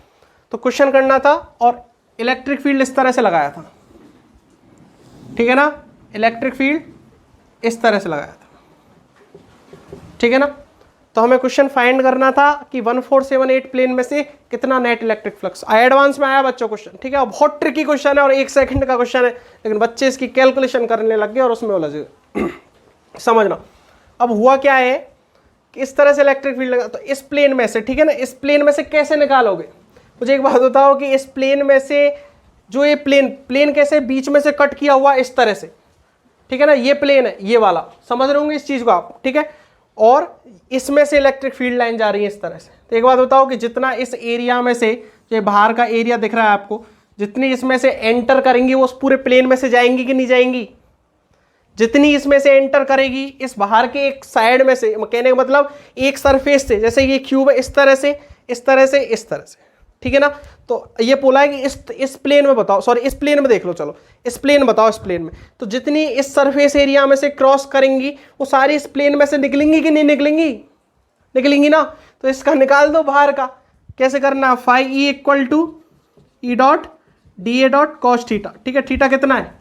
तो क्वेश्चन करना था और इलेक्ट्रिक फील्ड इस तरह से लगाया था, ठीक है ना, इलेक्ट्रिक फील्ड इस तरह से लगाया था, ठीक है ना। तो हमें क्वेश्चन फाइंड करना था कि 1478 प्लेन में से कितना नेट इलेक्ट्रिक फ्लक्स आया। एडवांस में आया बच्चों क्वेश्चन, ठीक है, और बहुत ट्रिकी क्वेश्चन है और 1 सेकंड का क्वेश्चन है, लेकिन बच्चे इसकी कैलकुलेशन करने लग गए और उसमें उलझ गए। समझना, अब हुआ क्या है कि इस तरह से इलेक्ट्रिक फील्ड लगा, तो इस प्लेन में से, ठीक है ना, इस प्लेन में से कैसे निकालोगे, मुझे एक बात बताओ कि इस प्लेन में से जो ये प्लेन कैसे बीच में से कट किया हुआ इस तरह से, ठीक है ना, ये प्लेन है ये वाला, समझ रहे होंगे इस चीज को आप, ठीक है, और इसमें से इलेक्ट्रिक फील्ड लाइन जा रही है इस तरह से। तो एक बात बताओ कि जितना इस एरिया में से, जो बाहर का एरिया दिख रहा है आपको, जितनी इसमें से एंटर करेंगी वो उस पूरे प्लेन में से जाएंगी कि नहीं जाएंगी, जितनी इसमें से एंटर करेगी इस बाहर के एक साइड में से, कहने का मतलब एक सरफेस से, जैसे ये क्यूब है इस तरह से इस तरह से इस तरह से, ठीक है ना। तो ये बोला है कि इस प्लेन में बताओ, सॉरी इस प्लेन में देख लो, चलो इस प्लेन बताओ, इस प्लेन में तो जितनी इस सरफेस एरिया में से क्रॉस करेंगी वो सारी इस प्लेन में से निकलेंगी कि नहीं निकलेंगी, निकलेंगी ना। तो इसका निकाल दो बाहर का, कैसे करना, phi E equal to E dot D A dot cos theta, ठीक है, थीटा कितना है,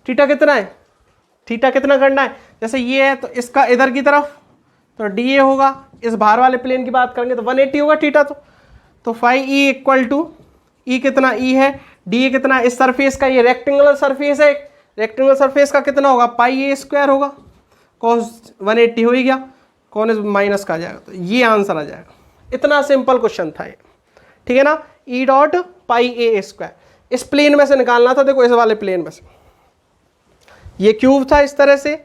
थीटा कितना है, थीटा कितना करना है, जैसे ये है तो इसका इधर की तरफ तो डी ए होगा, इस बाहर वाले प्लेन की बात करेंगे तो 180 होगा थीटा। तो फाई ई इक्वल टू ई कितना, ई है, डी ए कितना, इस सरफेस का, ये रेक्टेंगुलर सरफेस है, रेक्टेंगुलर सरफेस का कितना होगा, पाई ए स्क्वायर होगा, कॉस 180 हो ही गया, कौन माइनस का आ जाएगा, तो ये आंसर आ जाएगा। इतना सिंपल क्वेश्चन था ये, ठीक है ना, ई डॉट पाई ए स्क्वायर इस प्लेन में से निकालना था, देखो इस वाले प्लेन में से, ये क्यूब था इस तरह से,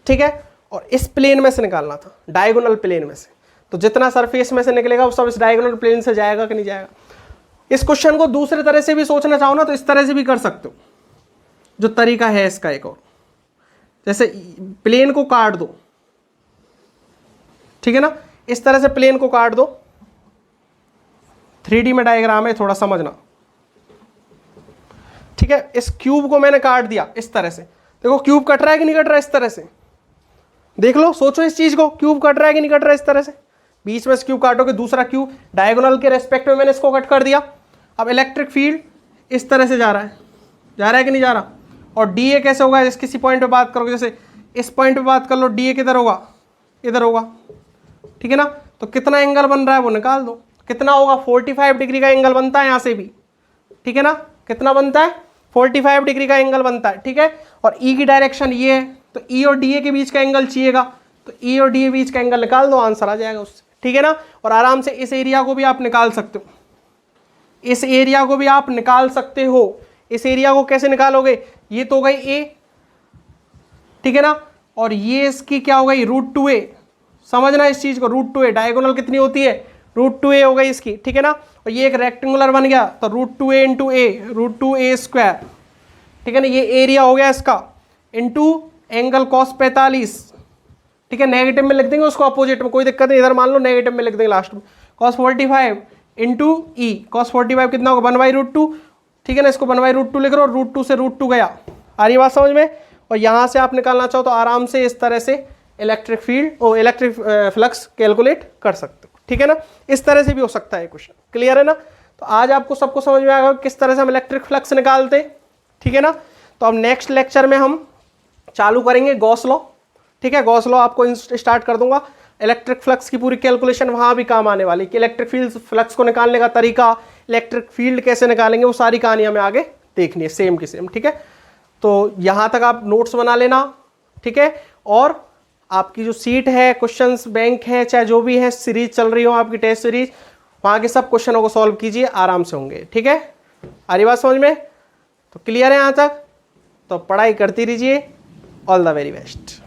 ठीक है, और इस प्लेन में से निकालना था, डायगोनल प्लेन में से, तो जितना सरफेस में से निकलेगा वो सब इस डायगोनल प्लेन से जाएगा कि नहीं जाएगा। इस क्वेश्चन को दूसरे तरह से भी सोचना चाहो ना तो इस तरह से भी कर सकते हो, जो तरीका है इसका एक और, जैसे प्लेन को काट दो, ठीक है ना, इस तरह से प्लेन को काट दो, 3D में डायग्राम है, थोड़ा समझना, ठीक है। इस क्यूब को मैंने काट दिया इस तरह से, देखो क्यूब कट रहा है कि नहीं कट रहा है, इस तरह से देख लो, सोचो इस चीज को, क्यूब कट रहा है कि नहीं कट रहा है इस तरह से, बीच में से क्यूब काटोगे, दूसरा क्यूब डायगोनल के रेस्पेक्ट में मैंने इसको कट कर दिया। अब इलेक्ट्रिक फील्ड इस तरह से जा रहा है कि नहीं जा रहा, और डी ए कैसे होगा, किसी पॉइंट पे बात करोगे, जैसे इस पॉइंट पे बात कर लो, डी ए किधर होगा, इधर होगा, ठीक है ना। तो कितना एंगल बन रहा है वो निकाल दो, कितना होगा, 45 डिग्री का एंगल बनता है यहाँ से भी, ठीक है ना, कितना बनता है, 45 डिग्री का एंगल बनता है, ठीक है। और ई की डायरेक्शन ये है, तो ई और डी ए के बीच का एंगल चाहिएगा, तो ई और डी ए बीच का एंगल निकाल दो, आंसर आ जाएगा उससे, ठीक है ना। और आराम से इस एरिया को भी आप निकाल सकते हो, इस एरिया को भी आप निकाल सकते हो। इस एरिया को कैसे निकालोगे, ये तो हो गई ए, ठीक है ना, और ये इसकी क्या हो गई, √2a, समझना इस चीज को, √2a, डायगोनल कितनी होती है, √2a हो गई इसकी, ठीक है ना। और ये एक रेक्टेंगुलर बन गया तो √2a इंटू ए, √2a स्क्वायर, ठीक है ना, ये एरिया हो गया इसका, इंटू एंगल cos 45, ठीक है, नेगेटिव में लिख देंगे उसको अपोजिट में, कोई दिक्कत नहीं, इधर मान लो नेगेटिव में लिख देंगे लास्ट में, cos 45 इंटू ई, cos 45 कितना होगा, 1/√2, ठीक है ना, इसको 1/√2 लिख रहे हो, √2 से √2 गया, आ रही बात समझ में। और यहाँ से आप निकालना चाहो तो आराम से इस तरह से इलेक्ट्रिक फील्ड और इलेक्ट्रिक फ्लक्स कैलकुलेट कर सकते हो, ठीक है ना, इस तरह से भी हो सकता है क्वेश्चन, क्लियर है ना। तो आज आपको सबको समझ में आएगा किस तरह से हम इलेक्ट्रिक फ्लक्स निकालते, ठीक है ना। तो अब नेक्स्ट लेक्चर में हम चालू करेंगे गॉस लॉ, ठीक है, गॉस लॉ आपको स्टार्ट कर दूंगा, इलेक्ट्रिक फ्लक्स की पूरी कैलकुलेशन वहाँ भी काम आने वाली, कि इलेक्ट्रिक फील्ड फ्लक्स को निकालने का तरीका, इलेक्ट्रिक फील्ड कैसे निकालेंगे, वो सारी कहानी हमें आगे देखनी है, सेम की सेम, ठीक है। तो यहाँ तक आप नोट्स बना लेना, ठीक है, और आपकी जो सीट है, क्वेश्चंस बैंक है, चाहे जो भी है, सीरीज चल रही हो आपकी टेस्ट सीरीज, वहाँ के सब क्वेश्चनों को सॉल्व कीजिए, आराम से होंगे, ठीक है। आ रही बात समझ में, तो क्लियर है यहाँ तक, तो पढ़ाई करती रहिए, ऑल द वेरी बेस्ट।